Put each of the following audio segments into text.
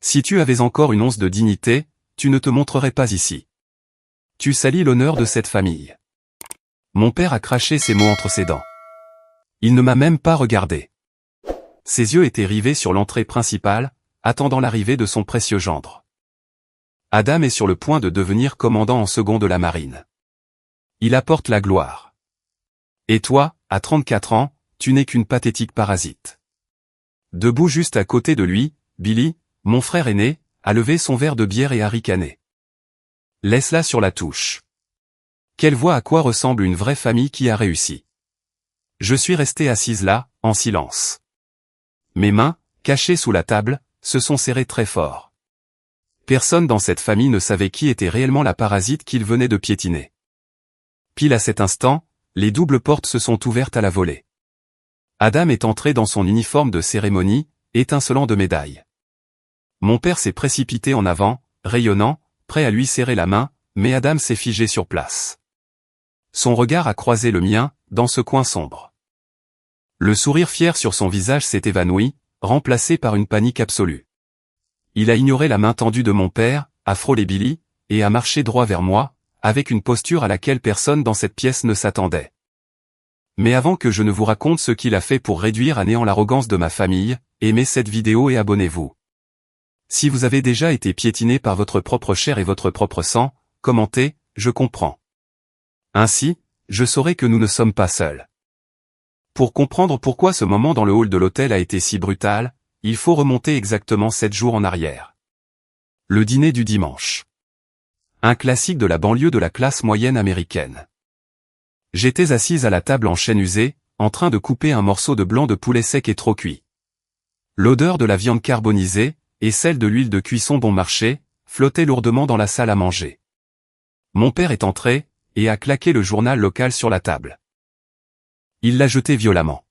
Si tu avais encore une once de dignité, tu ne te montrerais pas ici. Tu salis l'honneur de cette famille. Mon père a craché ces mots entre ses dents. Il ne m'a même pas regardé. Ses yeux étaient rivés sur l'entrée principale, attendant l'arrivée de son précieux gendre. Adam est sur le point de devenir commandant en second de la marine. Il apporte la gloire. Et toi, à 34 ans, tu n'es qu'une pathétique parasite. Debout juste à côté de lui, Billy, mon frère aîné, a levé son verre de bière et a ricané. Laisse-la sur la touche. Qu'elle voit à quoi ressemble une vraie famille qui a réussi. Je suis resté assise là, en silence. Mes mains, cachées sous la table, se sont serrées très fort. Personne dans cette famille ne savait qui était réellement la parasite qu'il venait de piétiner. Pile à cet instant, les doubles portes se sont ouvertes à la volée. Adam est entré dans son uniforme de cérémonie, étincelant de médailles. Mon père s'est précipité en avant, rayonnant, prêt à lui serrer la main, mais Adam s'est figé sur place. Son regard a croisé le mien, dans ce coin sombre. Le sourire fier sur son visage s'est évanoui, remplacé par une panique absolue. Il a ignoré la main tendue de mon père, a frôlé Billy, et a marché droit vers moi, avec une posture à laquelle personne dans cette pièce ne s'attendait. Mais avant que je ne vous raconte ce qu'il a fait pour réduire à néant l'arrogance de ma famille, aimez cette vidéo et abonnez-vous. Si vous avez déjà été piétiné par votre propre chair et votre propre sang, commentez, je comprends. Ainsi, je saurai que nous ne sommes pas seuls. Pour comprendre pourquoi ce moment dans le hall de l'hôtel a été si brutal, il faut remonter exactement 7 jours en arrière. Le dîner du dimanche. Un classique de la banlieue de la classe moyenne américaine. J'étais assise à la table en chêne usé, en train de couper un morceau de blanc de poulet sec et trop cuit. L'odeur de la viande carbonisée, et celle de l'huile de cuisson bon marché, flottaient lourdement dans la salle à manger. Mon père est entré, et a claqué le journal local sur la table. Il l'a jeté violemment.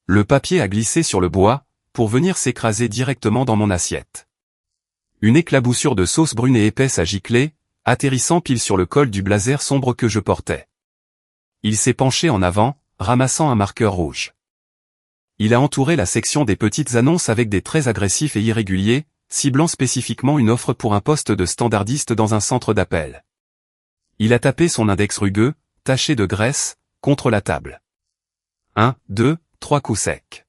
Le papier a glissé sur le bois, pour venir s'écraser directement dans mon assiette. Une éclaboussure de sauce brune et épaisse a giclé, atterrissant pile sur le col du blazer sombre que je portais. Il s'est penché en avant, ramassant un marqueur rouge. Il a entouré la section des petites annonces avec des traits agressifs et irréguliers, ciblant spécifiquement une offre pour un poste de standardiste dans un centre d'appel. Il a tapé son index rugueux, taché de graisse, contre la table. 1, 2, 3 coups secs.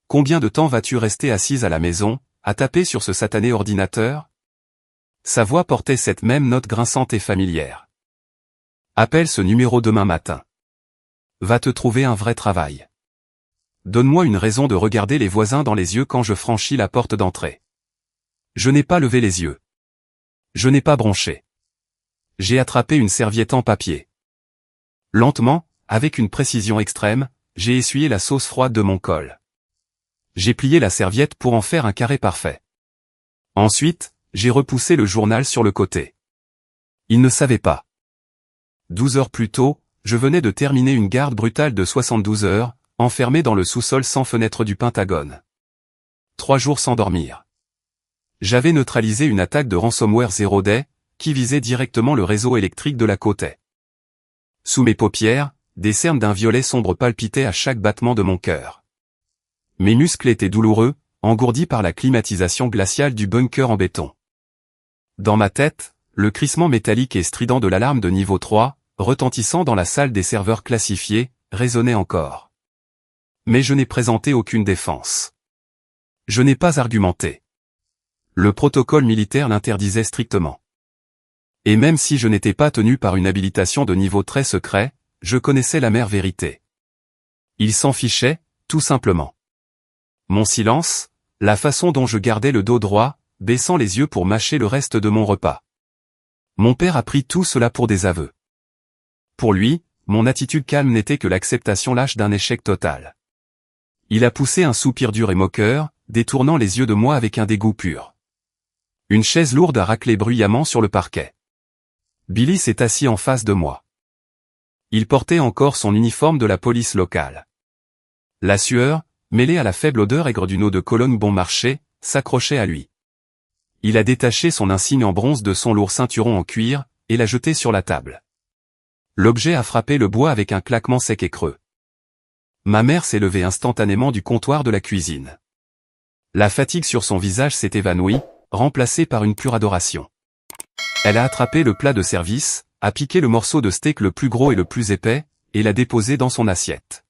Combien de temps vas-tu rester assise à la maison, à taper sur ce satané ordinateur? Sa voix portait cette même note grinçante et familière. Appelle ce numéro demain matin. Va te trouver un vrai travail. Donne-moi une raison de regarder les voisins dans les yeux quand je franchis la porte d'entrée. Je n'ai pas levé les yeux. Je n'ai pas bronché. J'ai attrapé une serviette en papier. Lentement, avec une précision extrême, j'ai essuyé la sauce froide de mon col. J'ai plié la serviette pour en faire un carré parfait. Ensuite, j'ai repoussé le journal sur le côté. Il ne savait pas. 12 heures plus tôt, je venais de terminer une garde brutale de 72 heures, enfermé dans le sous-sol sans fenêtre du Pentagone. 3 jours sans dormir. J'avais neutralisé une attaque de ransomware Zero Day, qui visait directement le réseau électrique de la côte est. Sous mes paupières, des cernes d'un violet sombre palpitaient à chaque battement de mon cœur. Mes muscles étaient douloureux, engourdis par la climatisation glaciale du bunker en béton. Dans ma tête, le crissement métallique et strident de l'alarme de niveau 3, retentissant dans la salle des serveurs classifiés, résonnait encore. Mais je n'ai présenté aucune défense. Je n'ai pas argumenté. Le protocole militaire l'interdisait strictement. Et même si je n'étais pas tenu par une habilitation de niveau très secret, je connaissais l'amère vérité. Il s'en fichait, tout simplement. Mon silence, la façon dont je gardais le dos droit, baissant les yeux pour mâcher le reste de mon repas. Mon père a pris tout cela pour des aveux. Pour lui, mon attitude calme n'était que l'acceptation lâche d'un échec total. Il a poussé un soupir dur et moqueur, détournant les yeux de moi avec un dégoût pur. Une chaise lourde a raclé bruyamment sur le parquet. Billy s'est assis en face de moi. Il portait encore son uniforme de la police locale. La sueur, mêlée à la faible odeur aigre d'une eau de Cologne bon marché, s'accrochait à lui. Il a détaché son insigne en bronze de son lourd ceinturon en cuir, et l'a jeté sur la table. L'objet a frappé le bois avec un claquement sec et creux. Ma mère s'est levée instantanément du comptoir de la cuisine. La fatigue sur son visage s'est évanouie, remplacée par une pure adoration. Elle a attrapé le plat de service, a piqué le morceau de steak le plus gros et le plus épais, et l'a déposé dans son assiette.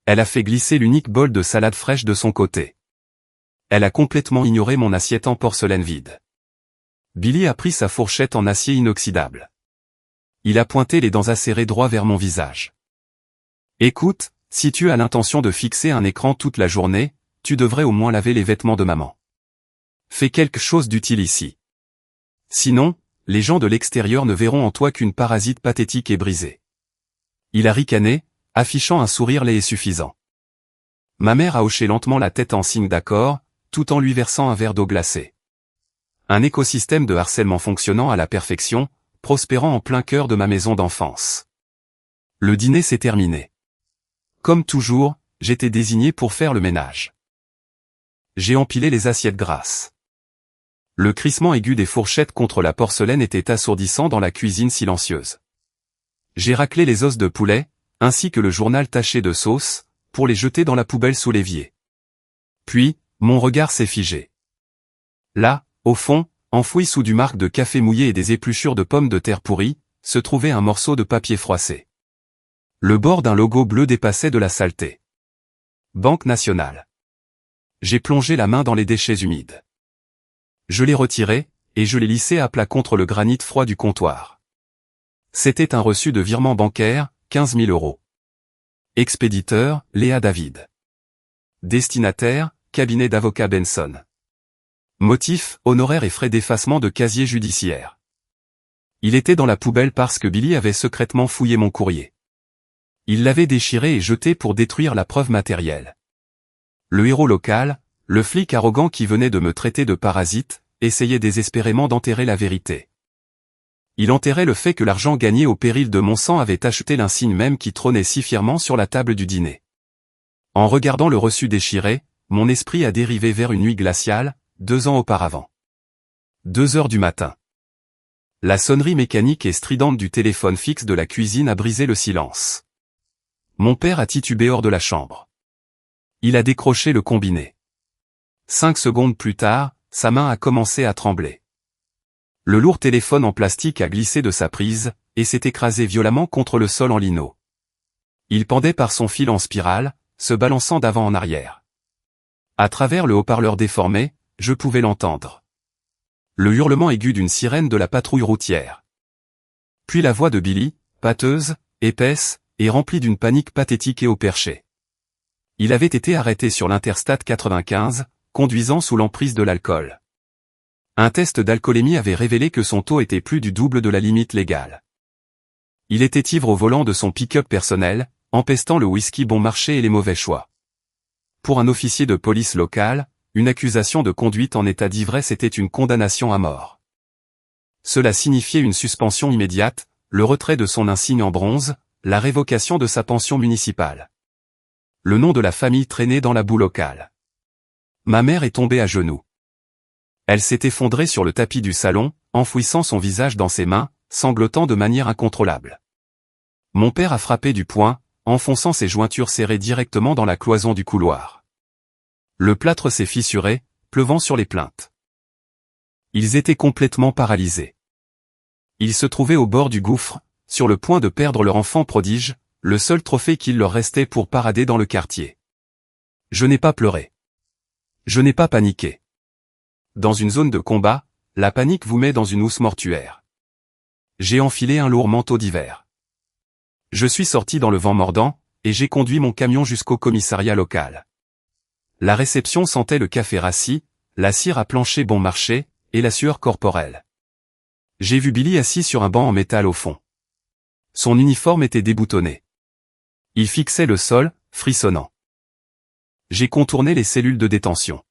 Elle a fait glisser l'unique bol de salade fraîche de son côté. Elle a complètement ignoré mon assiette en porcelaine vide. Billy a pris sa fourchette en acier inoxydable. Il a pointé les dents acérées droit vers mon visage. Écoute, si tu as l'intention de fixer un écran toute la journée, tu devrais au moins laver les vêtements de maman. Fais quelque chose d'utile ici. Sinon, les gens de l'extérieur ne verront en toi qu'une parasite pathétique et brisée. Il a ricané, affichant un sourire laid et suffisant. Ma mère a hoché lentement la tête en signe d'accord, tout en lui versant un verre d'eau glacée. Un écosystème de harcèlement fonctionnant à la perfection, prospérant en plein cœur de ma maison d'enfance. Le dîner s'est terminé. Comme toujours, j'étais désigné pour faire le ménage. J'ai empilé les assiettes grasses. Le crissement aigu des fourchettes contre la porcelaine était assourdissant dans la cuisine silencieuse. J'ai raclé les os de poulet, ainsi que le journal taché de sauce, pour les jeter dans la poubelle sous l'évier. Puis, mon regard s'est figé. Là, au fond, enfoui sous du marc de café mouillé et des épluchures de pommes de terre pourries, se trouvait un morceau de papier froissé. Le bord d'un logo bleu dépassait de la saleté. Banque nationale. J'ai plongé la main dans les déchets humides. Je l'ai retiré, et je l'ai lissé à plat contre le granit froid du comptoir. C'était un reçu de virement bancaire, 15 000 €. Expéditeur, Léa David. Destinataire, cabinet d'avocat Benson. Motif, honoraires et frais d'effacement de casier judiciaire. Il était dans la poubelle parce que Billy avait secrètement fouillé mon courrier. Il l'avait déchiré et jeté pour détruire la preuve matérielle. Le héros local, le flic arrogant qui venait de me traiter de parasite, essayait désespérément d'enterrer la vérité. Il enterrait le fait que l'argent gagné au péril de mon sang avait acheté l'insigne même qui trônait si fièrement sur la table du dîner. En regardant le reçu déchiré, mon esprit a dérivé vers une nuit glaciale, 2 ans auparavant. 2 heures du matin. La sonnerie mécanique et stridente du téléphone fixe de la cuisine a brisé le silence. Mon père a titubé hors de la chambre. Il a décroché le combiné. 5 secondes plus tard, sa main a commencé à trembler. Le lourd téléphone en plastique a glissé de sa prise, et s'est écrasé violemment contre le sol en lino. Il pendait par son fil en spirale, se balançant d'avant en arrière. À travers le haut-parleur déformé, je pouvais l'entendre. Le hurlement aigu d'une sirène de la patrouille routière. Puis la voix de Billy, pâteuse, épaisse, et remplie d'une panique pathétique et au perché. Il avait été arrêté sur l'Interstate 95, conduisant sous l'emprise de l'alcool. Un test d'alcoolémie avait révélé que son taux était plus du double de la limite légale. Il était ivre au volant de son pick-up personnel, empestant le whisky bon marché et les mauvais choix. Pour un officier de police local, une accusation de conduite en état d'ivresse était une condamnation à mort. Cela signifiait une suspension immédiate, le retrait de son insigne en bronze, la révocation de sa pension municipale. Le nom de la famille traînait dans la boue locale. Ma mère est tombée à genoux. Elle s'est effondrée sur le tapis du salon, enfouissant son visage dans ses mains, sanglotant de manière incontrôlable. Mon père a frappé du poing, enfonçant ses jointures serrées directement dans la cloison du couloir. Le plâtre s'est fissuré, pleuvant sur les plaintes. Ils étaient complètement paralysés. Ils se trouvaient au bord du gouffre, sur le point de perdre leur enfant prodige, le seul trophée qu'il leur restait pour parader dans le quartier. Je n'ai pas pleuré. Je n'ai pas paniqué. Dans une zone de combat, la panique vous met dans une housse mortuaire. J'ai enfilé un lourd manteau d'hiver. Je suis sorti dans le vent mordant, et j'ai conduit mon camion jusqu'au commissariat local. La réception sentait le café rassis, la cire à plancher bon marché, et la sueur corporelle. J'ai vu Billy assis sur un banc en métal au fond. Son uniforme était déboutonné. Il fixait le sol, frissonnant. J'ai contourné les cellules de détention.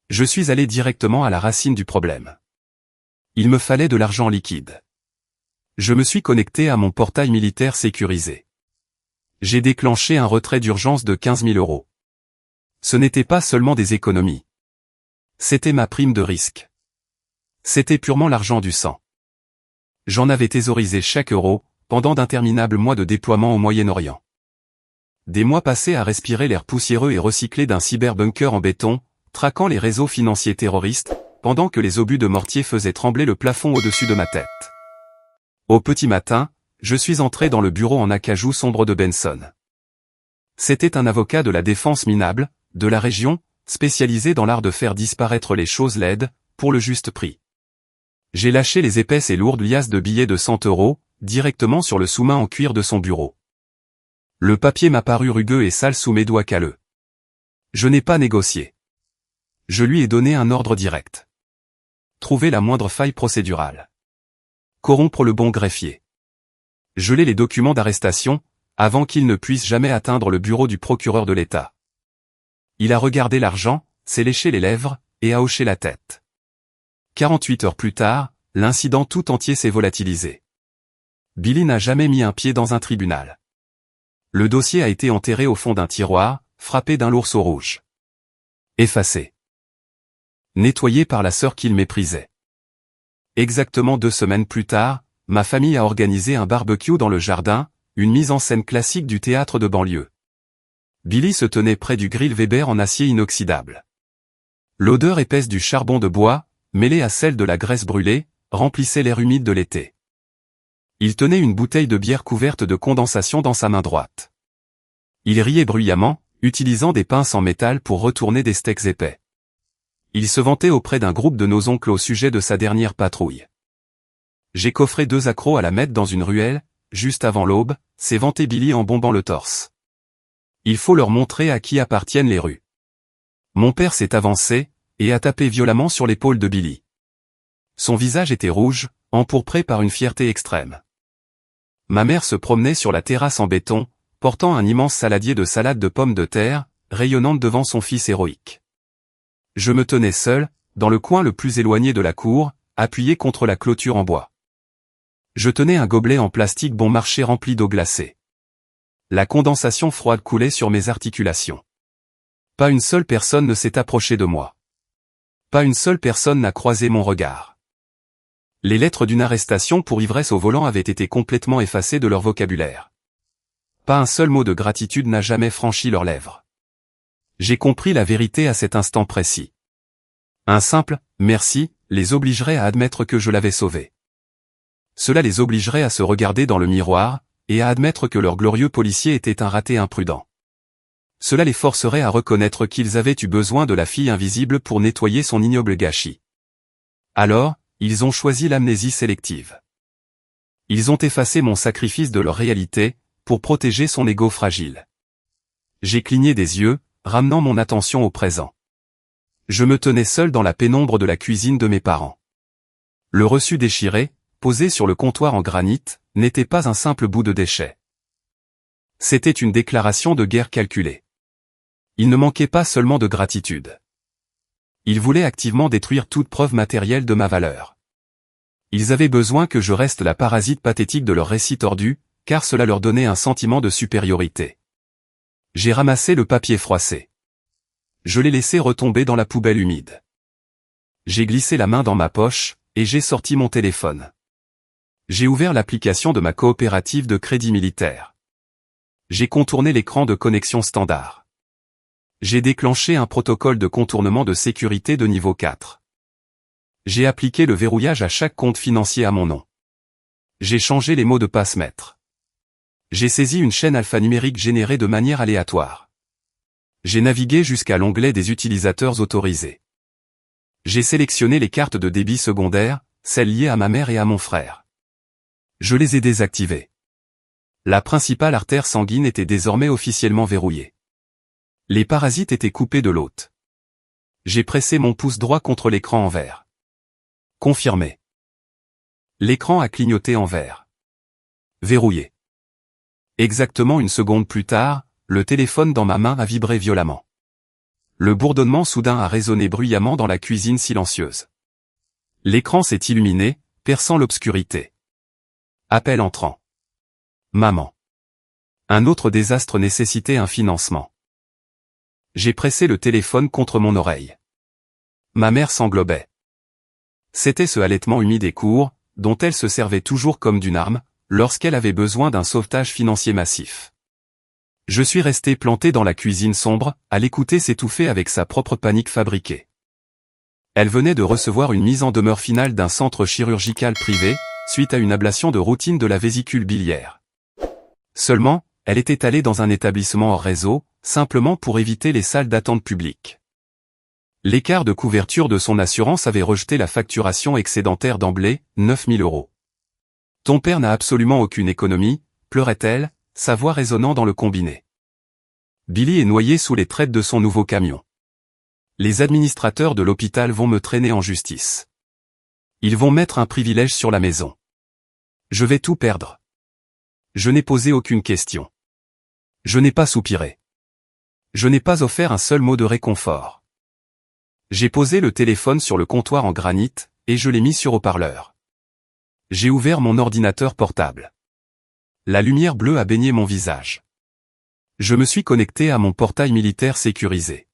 Je suis allé directement à la racine du problème. Il me fallait de l'argent liquide. Je me suis connecté à mon portail militaire sécurisé. J'ai déclenché un retrait d'urgence de 15 000 €. Ce n'était pas seulement des économies. C'était ma prime de risque. C'était purement l'argent du sang. J'en avais thésaurisé chaque euro, pendant d'interminables mois de déploiement au Moyen-Orient. Des mois passés à respirer l'air poussiéreux et recyclé d'un cyberbunker en béton, traquant les réseaux financiers terroristes, pendant que les obus de mortier faisaient trembler le plafond au-dessus de ma tête. Au petit matin, je suis entré dans le bureau en acajou sombre de Benson. C'était un avocat de la défense minable, de la région, spécialisé dans l'art de faire disparaître les choses laides, pour le juste prix. J'ai lâché les épaisses et lourdes liasses de billets de 100 €, directement sur le sous-main en cuir de son bureau. Le papier m'a paru rugueux et sale sous mes doigts calleux. Je n'ai pas négocié. Je lui ai donné un ordre direct. Trouver la moindre faille procédurale. Corrompre le bon greffier. Geler les documents d'arrestation, avant qu'ils ne puissent jamais atteindre le bureau du procureur de l'État. Il a regardé l'argent, s'est léché les lèvres, et a hoché la tête. 48 heures plus tard, l'incident tout entier s'est volatilisé. Billy n'a jamais mis un pied dans un tribunal. Le dossier a été enterré au fond d'un tiroir, frappé d'un lourd sceau rouge. Effacé. Nettoyé par la sœur qu'il méprisait. Exactement 2 semaines plus tard, ma famille a organisé un barbecue dans le jardin, une mise en scène classique du théâtre de banlieue. Billy se tenait près du grill Weber en acier inoxydable. L'odeur épaisse du charbon de bois, mêlée à celle de la graisse brûlée, remplissait l'air humide de l'été. Il tenait une bouteille de bière couverte de condensation dans sa main droite. Il riait bruyamment, utilisant des pinces en métal pour retourner des steaks épais. Il se vantait auprès d'un groupe de nos oncles au sujet de sa dernière patrouille. J'ai coffré 2 accros à la mettre dans une ruelle, juste avant l'aube, s'est vanté Billy en bombant le torse. Il faut leur montrer à qui appartiennent les rues. Mon père s'est avancé, et a tapé violemment sur l'épaule de Billy. Son visage était rouge, empourpré par une fierté extrême. Ma mère se promenait sur la terrasse en béton, portant un immense saladier de salade de pommes de terre, rayonnante devant son fils héroïque. Je me tenais seul, dans le coin le plus éloigné de la cour, appuyé contre la clôture en bois. Je tenais un gobelet en plastique bon marché rempli d'eau glacée. La condensation froide coulait sur mes articulations. Pas une seule personne ne s'est approchée de moi. Pas une seule personne n'a croisé mon regard. Les lettres d'une arrestation pour ivresse au volant avaient été complètement effacées de leur vocabulaire. Pas un seul mot de gratitude n'a jamais franchi leurs lèvres. J'ai compris la vérité à cet instant précis. Un simple « merci » les obligerait à admettre que je l'avais sauvé. Cela les obligerait à se regarder dans le miroir, et à admettre que leur glorieux policier était un raté imprudent. Cela les forcerait à reconnaître qu'ils avaient eu besoin de la fille invisible pour nettoyer son ignoble gâchis. Alors, ils ont choisi l'amnésie sélective. Ils ont effacé mon sacrifice de leur réalité, pour protéger son ego fragile. J'ai cligné des yeux, ramenant mon attention au présent. Je me tenais seul dans la pénombre de la cuisine de mes parents. Le reçu déchiré, posé sur le comptoir en granit, n'était pas un simple bout de déchet. C'était une déclaration de guerre calculée. Il ne manquait pas seulement de gratitude. Ils voulaient activement détruire toute preuve matérielle de ma valeur. Ils avaient besoin que je reste la parasite pathétique de leur récit tordu, car cela leur donnait un sentiment de supériorité. J'ai ramassé le papier froissé. Je l'ai laissé retomber dans la poubelle humide. J'ai glissé la main dans ma poche, et j'ai sorti mon téléphone. J'ai ouvert l'application de ma coopérative de crédit militaire. J'ai contourné l'écran de connexion standard. J'ai déclenché un protocole de contournement de sécurité de niveau 4. J'ai appliqué le verrouillage à chaque compte financier à mon nom. J'ai changé les mots de passe-maître. J'ai saisi une chaîne alphanumérique générée de manière aléatoire. J'ai navigué jusqu'à l'onglet des utilisateurs autorisés. J'ai sélectionné les cartes de débit secondaires, celles liées à ma mère et à mon frère. Je les ai désactivées. La principale artère sanguine était désormais officiellement verrouillée. Les parasites étaient coupés de l'hôte. J'ai pressé mon pouce droit contre l'écran en vert. Confirmé. L'écran a clignoté en vert. Verrouillé. Exactement une seconde plus tard, le téléphone dans ma main a vibré violemment. Le bourdonnement soudain a résonné bruyamment dans la cuisine silencieuse. L'écran s'est illuminé, perçant l'obscurité. Appel entrant. Maman. Un autre désastre nécessitait un financement. J'ai pressé le téléphone contre mon oreille. Ma mère s'englobait. C'était ce halètement humide et court, dont elle se servait toujours comme d'une arme, lorsqu'elle avait besoin d'un sauvetage financier massif. Je suis resté planté dans la cuisine sombre, à l'écouter s'étouffer avec sa propre panique fabriquée. Elle venait de recevoir une mise en demeure finale d'un centre chirurgical privé, suite à une ablation de routine de la vésicule biliaire. Seulement, elle était allée dans un établissement hors réseau, simplement pour éviter les salles d'attente publiques. L'écart de couverture de son assurance avait rejeté la facturation excédentaire d'emblée, 9 000 €. Ton père n'a absolument aucune économie, pleurait-elle, sa voix résonnant dans le combiné. Billy est noyé sous les traites de son nouveau camion. Les administrateurs de l'hôpital vont me traîner en justice. Ils vont mettre un privilège sur la maison. Je vais tout perdre. Je n'ai posé aucune question. Je n'ai pas soupiré. Je n'ai pas offert un seul mot de réconfort. J'ai posé le téléphone sur le comptoir en granit, et je l'ai mis sur haut-parleur. J'ai ouvert mon ordinateur portable. La lumière bleue a baigné mon visage. Je me suis connecté à mon portail militaire sécurisé.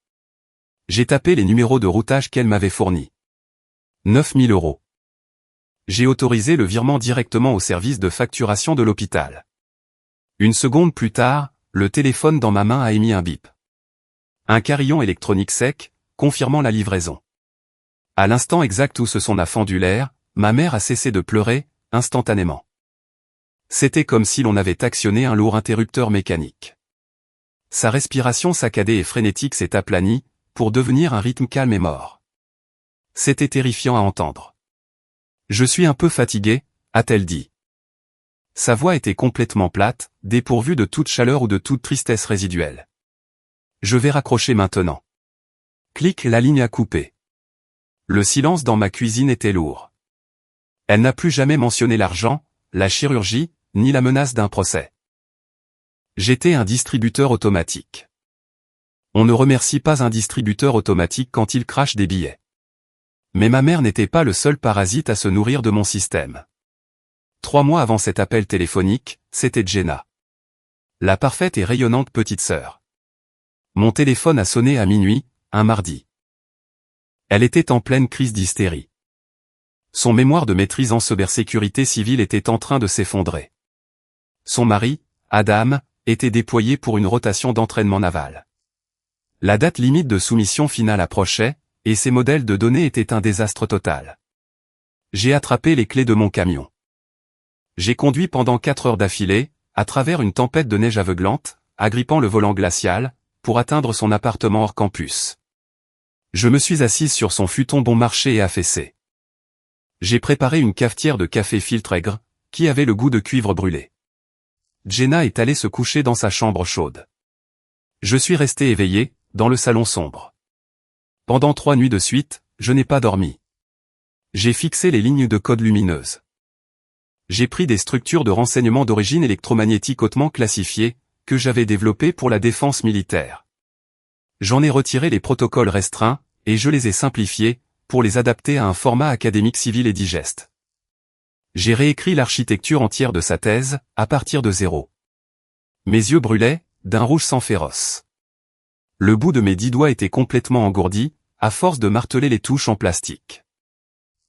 J'ai tapé les numéros de routage qu'elle m'avait fournis. 9 000 €. J'ai autorisé le virement directement au service de facturation de l'hôpital. Une seconde plus tard, le téléphone dans ma main a émis un bip. Un carillon électronique sec, confirmant la livraison. À l'instant exact où ce son a fendu l'air, ma mère a cessé de pleurer, instantanément. C'était comme si l'on avait actionné un lourd interrupteur mécanique. Sa respiration saccadée et frénétique s'est aplanie, pour devenir un rythme calme et mort. C'était terrifiant à entendre. Je suis un peu fatigué, a-t-elle dit. Sa voix était complètement plate, dépourvue de toute chaleur ou de toute tristesse résiduelle. Je vais raccrocher maintenant. Clic, la ligne a coupé. Le silence dans ma cuisine était lourd. Elle n'a plus jamais mentionné l'argent, la chirurgie, ni la menace d'un procès. J'étais un distributeur automatique. On ne remercie pas un distributeur automatique quand il crache des billets. Mais ma mère n'était pas le seul parasite à se nourrir de mon système. 3 mois avant cet appel téléphonique, c'était Jenna. La parfaite et rayonnante petite sœur. Mon téléphone a sonné à minuit, un mardi. Elle était en pleine crise d'hystérie. Son mémoire de maîtrise en cybersécurité civile était en train de s'effondrer. Son mari, Adam, était déployé pour une rotation d'entraînement naval. La date limite de soumission finale approchait, et ses modèles de données étaient un désastre total. J'ai attrapé les clés de mon camion. J'ai conduit pendant 4 heures d'affilée, à travers une tempête de neige aveuglante, agrippant le volant glacial, pour atteindre son appartement hors campus. Je me suis assise sur son futon bon marché et affaissée. J'ai préparé une cafetière de café filtre aigre, qui avait le goût de cuivre brûlé. Jenna est allée se coucher dans sa chambre chaude. Je suis resté éveillé, dans le salon sombre. Pendant 3 nuits de suite, je n'ai pas dormi. J'ai fixé les lignes de code lumineuses. J'ai pris des structures de renseignement d'origine électromagnétique hautement classifiées, que j'avais développées pour la défense militaire. J'en ai retiré les protocoles restreints, et je les ai simplifiés, pour les adapter à un format académique civil et digeste. J'ai réécrit l'architecture entière de sa thèse, à partir de zéro. Mes yeux brûlaient, d'un rouge sang féroce. Le bout de mes 10 doigts était complètement engourdi, à force de marteler les touches en plastique.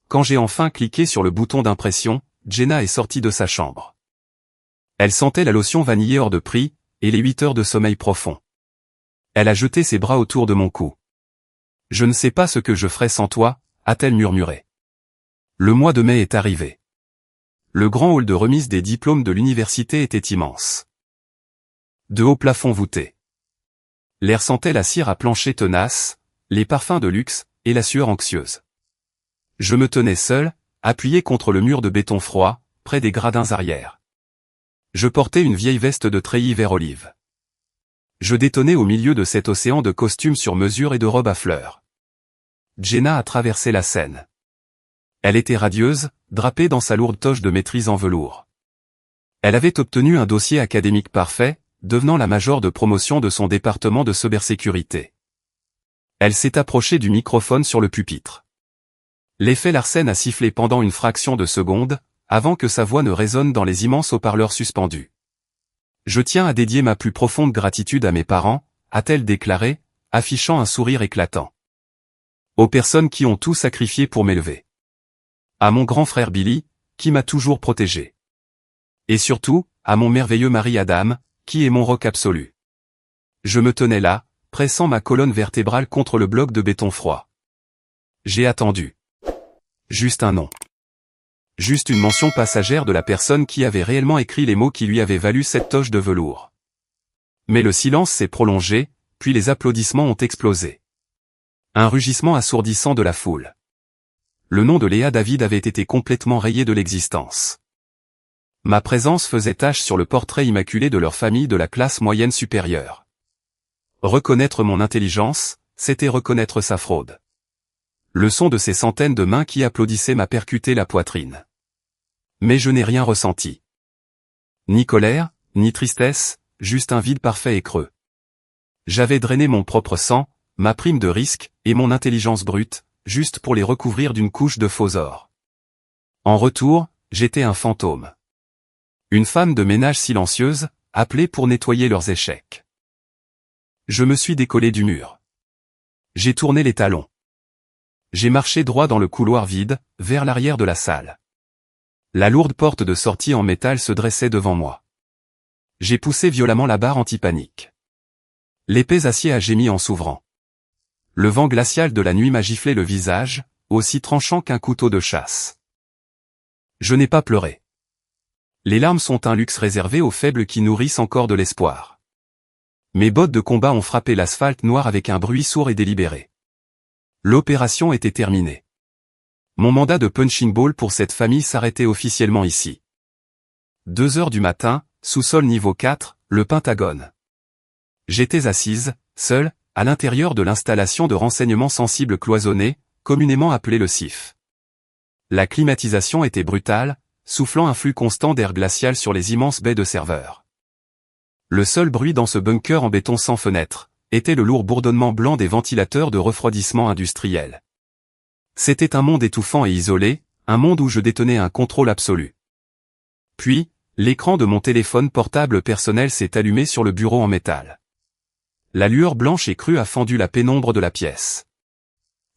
Quand j'ai enfin cliqué sur le bouton d'impression, Jenna est sortie de sa chambre. Elle sentait la lotion vanillée hors de prix, et les 8 heures de sommeil profond. Elle a jeté ses bras autour de mon cou. « Je ne sais pas ce que je ferais sans toi », a-t-elle murmuré. Le mois de mai est arrivé. Le grand hall de remise des diplômes de l'université était immense. De hauts plafonds voûtés. L'air sentait la cire à plancher tenace, les parfums de luxe, et la sueur anxieuse. Je me tenais seul, appuyé contre le mur de béton froid, près des gradins arrière. Je portais une vieille veste de treillis vert olive. Je détonnais au milieu de cet océan de costumes sur mesure et de robes à fleurs. Jenna a traversé la scène. Elle était radieuse, drapée dans sa lourde toge de maîtrise en velours. Elle avait obtenu un dossier académique parfait, devenant la major de promotion de son département de cybersécurité. Elle s'est approchée du microphone sur le pupitre. L'effet Larsen a sifflé pendant une fraction de seconde, avant que sa voix ne résonne dans les immenses haut-parleurs suspendus. Je tiens à dédier ma plus profonde gratitude à mes parents, a-t-elle déclaré, affichant un sourire éclatant. Aux personnes qui ont tout sacrifié pour m'élever. À mon grand frère Billy, qui m'a toujours protégé. Et surtout, à mon merveilleux mari Adam, qui est mon roc absolu. Je me tenais là, pressant ma colonne vertébrale contre le bloc de béton froid. J'ai attendu. Juste un nom. Juste une mention passagère de la personne qui avait réellement écrit les mots qui lui avaient valu cette toche de velours. Mais le silence s'est prolongé, puis les applaudissements ont explosé. Un rugissement assourdissant de la foule. Le nom de Léa David avait été complètement rayé de l'existence. Ma présence faisait tache sur le portrait immaculé de leur famille de la classe moyenne supérieure. Reconnaître mon intelligence, c'était reconnaître sa fraude. Le son de ces centaines de mains qui applaudissaient m'a percuté la poitrine. Mais je n'ai rien ressenti. Ni colère, ni tristesse, juste un vide parfait et creux. J'avais drainé mon propre sang, ma prime de risque, et mon intelligence brute, juste pour les recouvrir d'une couche de faux or. En retour, j'étais un fantôme. Une femme de ménage silencieuse, appelée pour nettoyer leurs échecs. Je me suis décollé du mur. J'ai tourné les talons. J'ai marché droit dans le couloir vide, vers l'arrière de la salle. La lourde porte de sortie en métal se dressait devant moi. J'ai poussé violemment la barre anti-panique. L'épais acier a gémi en s'ouvrant. Le vent glacial de la nuit m'a giflé le visage, aussi tranchant qu'un couteau de chasse. Je n'ai pas pleuré. Les larmes sont un luxe réservé aux faibles qui nourrissent encore de l'espoir. Mes bottes de combat ont frappé l'asphalte noir avec un bruit sourd et délibéré. L'opération était terminée. Mon mandat de punching ball pour cette famille s'arrêtait officiellement ici. 2 heures du matin, sous-sol niveau 4, le Pentagone. J'étais assise, seule, à l'intérieur de l'installation de renseignement sensible cloisonnée, communément appelée le CIF. La climatisation était brutale, soufflant un flux constant d'air glacial sur les immenses baies de serveurs. Le seul bruit dans ce bunker en béton sans fenêtre, était le lourd bourdonnement blanc des ventilateurs de refroidissement industriel. C'était un monde étouffant et isolé, un monde où je détenais un contrôle absolu. Puis, l'écran de mon téléphone portable personnel s'est allumé sur le bureau en métal. La lueur blanche et crue a fendu la pénombre de la pièce.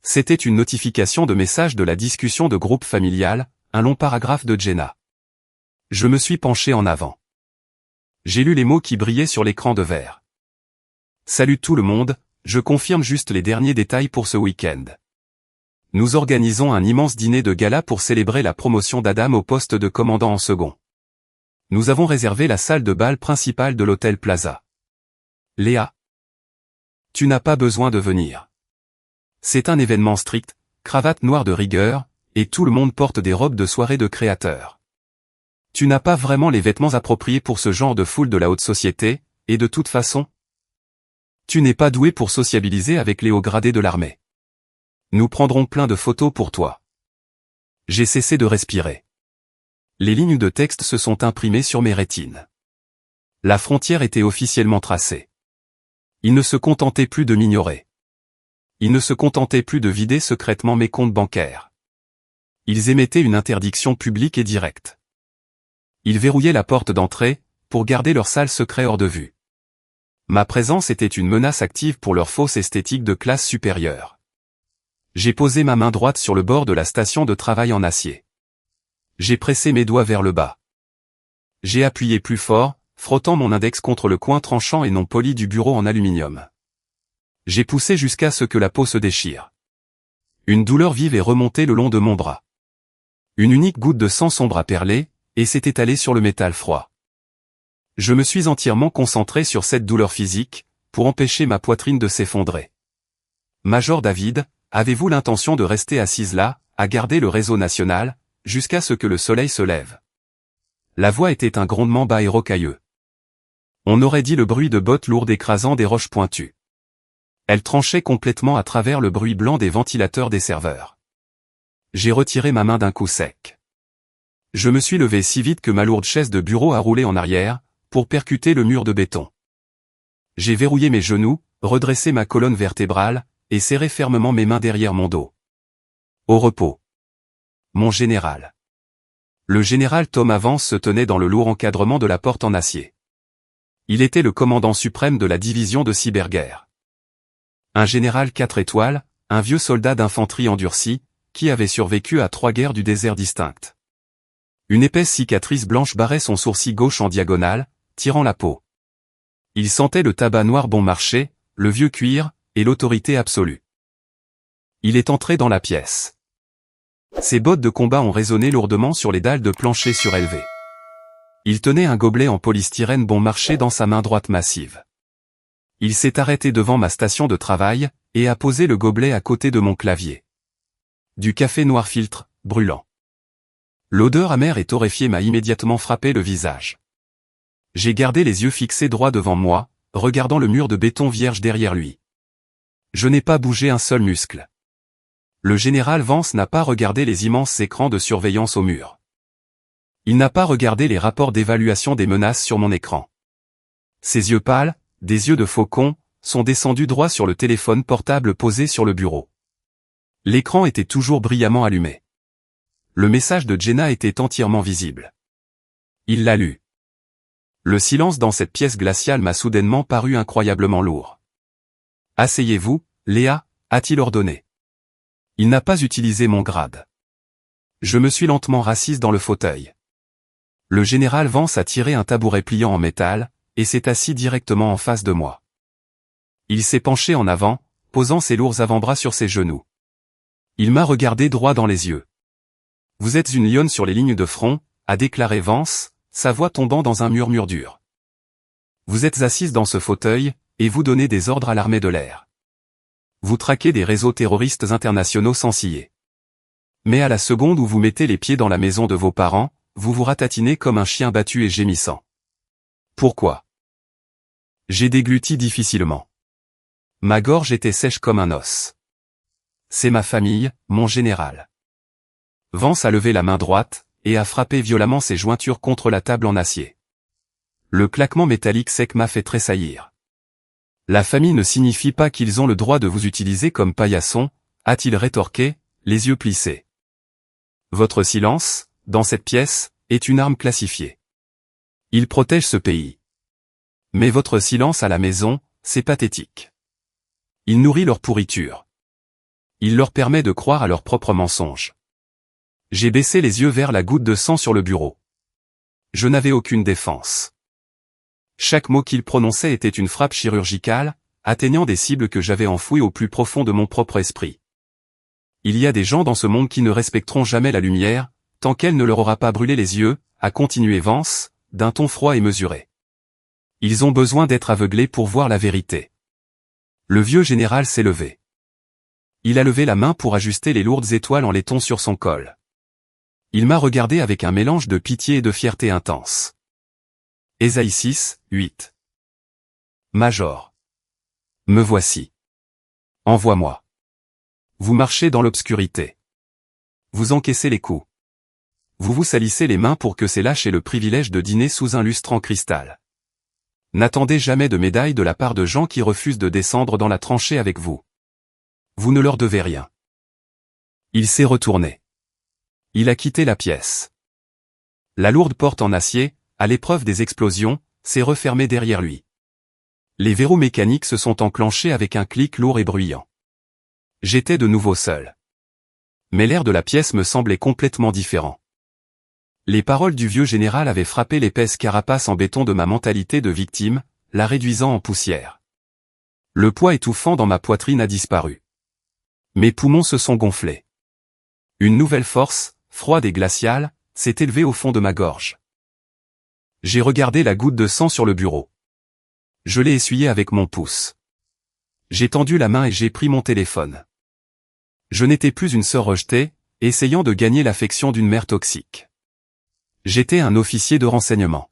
C'était une notification de message de la discussion de groupe familial, un long paragraphe de Jenna. Je me suis penché en avant. J'ai lu les mots qui brillaient sur l'écran de verre. Salut tout le monde, je confirme juste les derniers détails pour ce week-end. Nous organisons un immense dîner de gala pour célébrer la promotion d'Adam au poste de commandant en second. Nous avons réservé la salle de bal principale de l'hôtel Plaza. Léa. Tu n'as pas besoin de venir. C'est un événement strict, cravate noire de rigueur, et tout le monde porte des robes de soirée de créateurs. Tu n'as pas vraiment les vêtements appropriés pour ce genre de foule de la haute société, et de toute façon, tu n'es pas doué pour sociabiliser avec les hauts gradés de l'armée. Nous prendrons plein de photos pour toi. J'ai cessé de respirer. Les lignes de texte se sont imprimées sur mes rétines. La frontière était officiellement tracée. Ils ne se contentaient plus de m'ignorer. Ils ne se contentaient plus de vider secrètement mes comptes bancaires. Ils émettaient une interdiction publique et directe. Ils verrouillaient la porte d'entrée, pour garder leur sale secret hors de vue. Ma présence était une menace active pour leur fausse esthétique de classe supérieure. J'ai posé ma main droite sur le bord de la station de travail en acier. J'ai pressé mes doigts vers le bas. J'ai appuyé plus fort, frottant mon index contre le coin tranchant et non poli du bureau en aluminium. J'ai poussé jusqu'à ce que la peau se déchire. Une douleur vive est remontée le long de mon bras. Une unique goutte de sang sombre a perlé, et s'est étalée sur le métal froid. Je me suis entièrement concentré sur cette douleur physique, pour empêcher ma poitrine de s'effondrer. Major David, avez-vous l'intention de rester assise là, à garder le réseau national, jusqu'à ce que le soleil se lève? La voix était un grondement bas et rocailleux. On aurait dit le bruit de bottes lourdes écrasant des roches pointues. Elle tranchait complètement à travers le bruit blanc des ventilateurs des serveurs. J'ai retiré ma main d'un coup sec. Je me suis levé si vite que ma lourde chaise de bureau a roulé en arrière, pour percuter le mur de béton. J'ai verrouillé mes genoux, redressé ma colonne vertébrale, et serré fermement mes mains derrière mon dos. Au repos. Mon général. Le général Tom Avance se tenait dans le lourd encadrement de la porte en acier. Il était le commandant suprême de la division de cyberguerre. Un général 4 étoiles, un vieux soldat d'infanterie endurci, qui avait survécu à 3 guerres du désert distinctes. Une épaisse cicatrice blanche barrait son sourcil gauche en diagonale, tirant la peau. Il sentait le tabac noir bon marché, le vieux cuir, et l'autorité absolue. Il est entré dans la pièce. Ses bottes de combat ont résonné lourdement sur les dalles de plancher surélevées. Il tenait un gobelet en polystyrène bon marché dans sa main droite massive. Il s'est arrêté devant ma station de travail, et a posé le gobelet à côté de mon clavier. Du café noir filtre, brûlant. L'odeur amère et torréfiée m'a immédiatement frappé le visage. J'ai gardé les yeux fixés droit devant moi, regardant le mur de béton vierge derrière lui. Je n'ai pas bougé un seul muscle. Le général Vance n'a pas regardé les immenses écrans de surveillance au mur. Il n'a pas regardé les rapports d'évaluation des menaces sur mon écran. Ses yeux pâles, des yeux de faucon, sont descendus droit sur le téléphone portable posé sur le bureau. L'écran était toujours brillamment allumé. Le message de Jenna était entièrement visible. Il l'a lu. Le silence dans cette pièce glaciale m'a soudainement paru incroyablement lourd. « Asseyez-vous, Léa » a-t-il ordonné. Il n'a pas utilisé mon grade. Je me suis lentement rassise dans le fauteuil. Le général Vance a tiré un tabouret pliant en métal, et s'est assis directement en face de moi. Il s'est penché en avant, posant ses lourds avant-bras sur ses genoux. Il m'a regardé droit dans les yeux. « Vous êtes une lionne sur les lignes de front », a déclaré Vance, sa voix tombant dans un murmure dur. « Vous êtes assise dans ce fauteuil, et vous donnez des ordres à l'armée de l'air. Vous traquez des réseaux terroristes internationaux sans ciller. Mais à la seconde où vous mettez les pieds dans la maison de vos parents, vous vous ratatinez comme un chien battu et gémissant. Pourquoi ? » J'ai dégluti difficilement. Ma gorge était sèche comme un os. C'est ma famille, mon général. Vance a levé la main droite, et a frappé violemment ses jointures contre la table en acier. Le claquement métallique sec m'a fait tressaillir. La famille ne signifie pas qu'ils ont le droit de vous utiliser comme paillasson, a-t-il rétorqué, les yeux plissés. Votre silence, dans cette pièce, est une arme classifiée. Il protège ce pays. Mais votre silence à la maison, c'est pathétique. Il nourrit leur pourriture. Il leur permet de croire à leurs propres mensonges. J'ai baissé les yeux vers la goutte de sang sur le bureau. Je n'avais aucune défense. Chaque mot qu'il prononçait était une frappe chirurgicale, atteignant des cibles que j'avais enfouies au plus profond de mon propre esprit. Il y a des gens dans ce monde qui ne respecteront jamais la lumière, tant qu'elle ne leur aura pas brûlé les yeux, a continué Vance, d'un ton froid et mesuré. Ils ont besoin d'être aveuglés pour voir la vérité. Le vieux général s'est levé. Il a levé la main pour ajuster les lourdes étoiles en laiton sur son col. Il m'a regardé avec un mélange de pitié et de fierté intense. Ésaïe 6, 8. Major. Me voici. Envoie-moi. Vous marchez dans l'obscurité. Vous encaissez les coups. Vous vous salissez les mains pour que ces lâches aient le privilège de dîner sous un lustre en cristal. N'attendez jamais de médaille de la part de gens qui refusent de descendre dans la tranchée avec vous. Vous ne leur devez rien. Il s'est retourné. Il a quitté la pièce. La lourde porte en acier, à l'épreuve des explosions, s'est refermée derrière lui. Les verrous mécaniques se sont enclenchés avec un clic lourd et bruyant. J'étais de nouveau seul. Mais l'air de la pièce me semblait complètement différent. Les paroles du vieux général avaient frappé l'épaisse carapace en béton de ma mentalité de victime, la réduisant en poussière. Le poids étouffant dans ma poitrine a disparu. Mes poumons se sont gonflés. Une nouvelle force, froide et glaciale, s'est élevée au fond de ma gorge. J'ai regardé la goutte de sang sur le bureau. Je l'ai essuyée avec mon pouce. J'ai tendu la main et j'ai pris mon téléphone. Je n'étais plus une sœur rejetée, essayant de gagner l'affection d'une mère toxique. J'étais un officier de renseignement.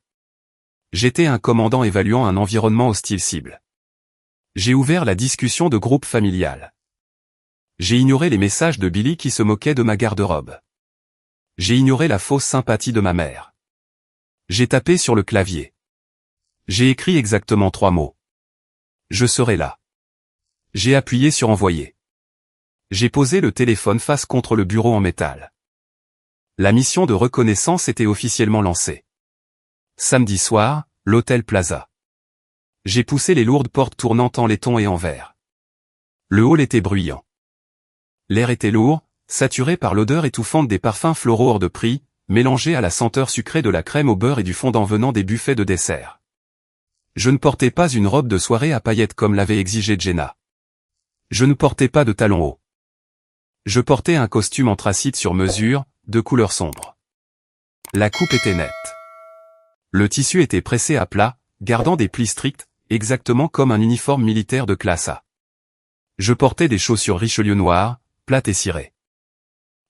J'étais un commandant évaluant un environnement hostile cible. J'ai ouvert la discussion de groupe familial. J'ai ignoré les messages de Billy qui se moquait de ma garde-robe. J'ai ignoré la fausse sympathie de ma mère. J'ai tapé sur le clavier. J'ai écrit exactement 3 mots. Je serai là. J'ai appuyé sur envoyer. J'ai posé le téléphone face contre le bureau en métal. La mission de reconnaissance était officiellement lancée. Samedi soir, l'Hôtel Plaza. J'ai poussé les lourdes portes tournantes en laiton et en verre. Le hall était bruyant. L'air était lourd, saturé par l'odeur étouffante des parfums floraux hors de prix, mélangés à la senteur sucrée de la crème au beurre et du fondant venant des buffets de dessert. Je ne portais pas une robe de soirée à paillettes comme l'avait exigé Jenna. Je ne portais pas de talons hauts. Je portais un costume anthracite sur mesure, de couleur sombre. La coupe était nette. Le tissu était pressé à plat, gardant des plis stricts, exactement comme un uniforme militaire de classe A. Je portais des chaussures Richelieu noires, plates et cirées.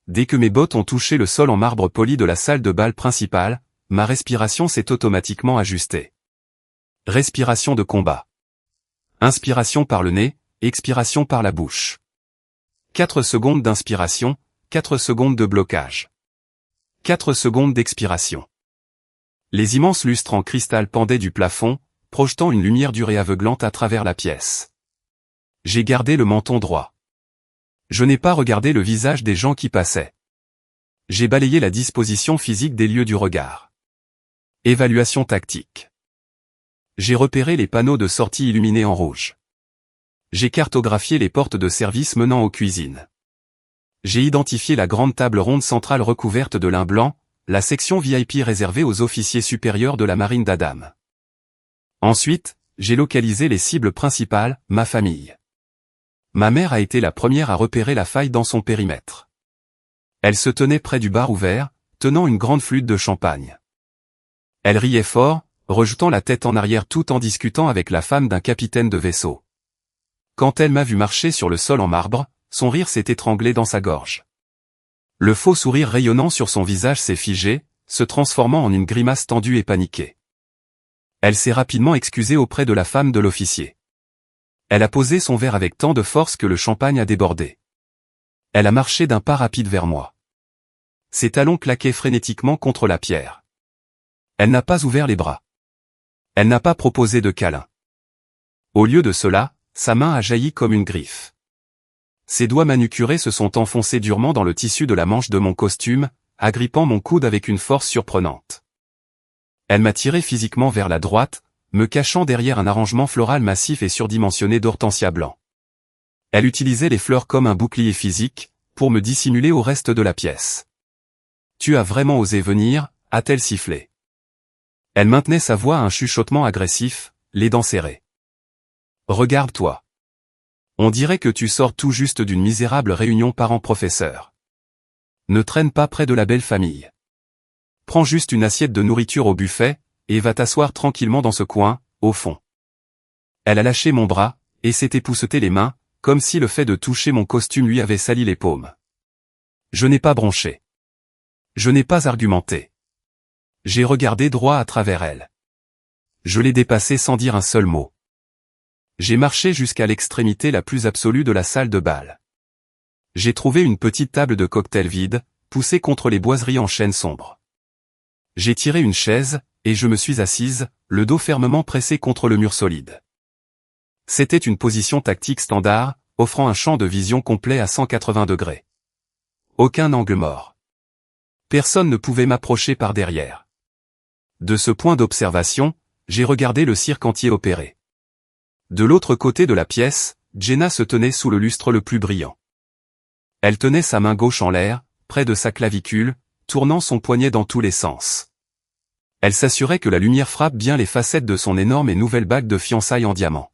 Dès que mes bottes ont touché le sol en marbre poli de la salle de bal principale, ma respiration s'est automatiquement ajustée. Respiration de combat. Inspiration par le nez, expiration par la bouche. 4 secondes d'inspiration, 4 secondes de blocage. 4 secondes d'expiration. Les immenses lustres en cristal pendaient du plafond, projetant une lumière dure et aveuglante à travers la pièce. J'ai gardé le menton droit. Je n'ai pas regardé le visage des gens qui passaient. J'ai balayé la disposition physique des lieux du regard. Évaluation tactique. J'ai repéré les panneaux de sortie illuminés en rouge. J'ai cartographié les portes de service menant aux cuisines. J'ai identifié la grande table ronde centrale recouverte de lin blanc, la section VIP réservée aux officiers supérieurs de la marine d'Adam. Ensuite, j'ai localisé les cibles principales, ma famille. Ma mère a été la première à repérer la faille dans son périmètre. Elle se tenait près du bar ouvert, tenant une grande flûte de champagne. Elle riait fort, rejetant la tête en arrière tout en discutant avec la femme d'un capitaine de vaisseau. Quand elle m'a vu marcher sur le sol en marbre, son rire s'est étranglé dans sa gorge. Le faux sourire rayonnant sur son visage s'est figé, se transformant en une grimace tendue et paniquée. Elle s'est rapidement excusée auprès de la femme de l'officier. Elle a posé son verre avec tant de force que le champagne a débordé. Elle a marché d'un pas rapide vers moi. Ses talons claquaient frénétiquement contre la pierre. Elle n'a pas ouvert les bras. Elle n'a pas proposé de câlin. Au lieu de cela, sa main a jailli comme une griffe. Ses doigts manucurés se sont enfoncés durement dans le tissu de la manche de mon costume, agrippant mon coude avec une force surprenante. Elle m'a tiré physiquement vers la droite, me cachant derrière un arrangement floral massif et surdimensionné d'hortensia blanc. Elle utilisait les fleurs comme un bouclier physique, pour me dissimuler au reste de la pièce. « Tu as vraiment osé venir » a-t-elle sifflé. Elle maintenait sa voix à un chuchotement agressif, les dents serrées. « Regarde-toi. On dirait que tu sors tout juste d'une misérable réunion parents-professeurs. Ne traîne pas près de la belle famille. Prends juste une assiette de nourriture au buffet, et va t'asseoir tranquillement dans ce coin, au fond. » Elle a lâché mon bras, et s'est épousseté les mains, comme si le fait de toucher mon costume lui avait sali les paumes. Je n'ai pas bronché. Je n'ai pas argumenté. J'ai regardé droit à travers elle. Je l'ai dépassée sans dire un seul mot. J'ai marché jusqu'à l'extrémité la plus absolue de la salle de bal. J'ai trouvé une petite table de cocktail vide, poussée contre les boiseries en chêne sombre. J'ai tiré une chaise, et je me suis assise, le dos fermement pressé contre le mur solide. C'était une position tactique standard, offrant un champ de vision complet à 180 degrés. Aucun angle mort. Personne ne pouvait m'approcher par derrière. De ce point d'observation, j'ai regardé le cirque entier opérer. De l'autre côté de la pièce, Jenna se tenait sous le lustre le plus brillant. Elle tenait sa main gauche en l'air, près de sa clavicule, tournant son poignet dans tous les sens. Elle s'assurait que la lumière frappe bien les facettes de son énorme et nouvelle bague de fiançailles en diamant.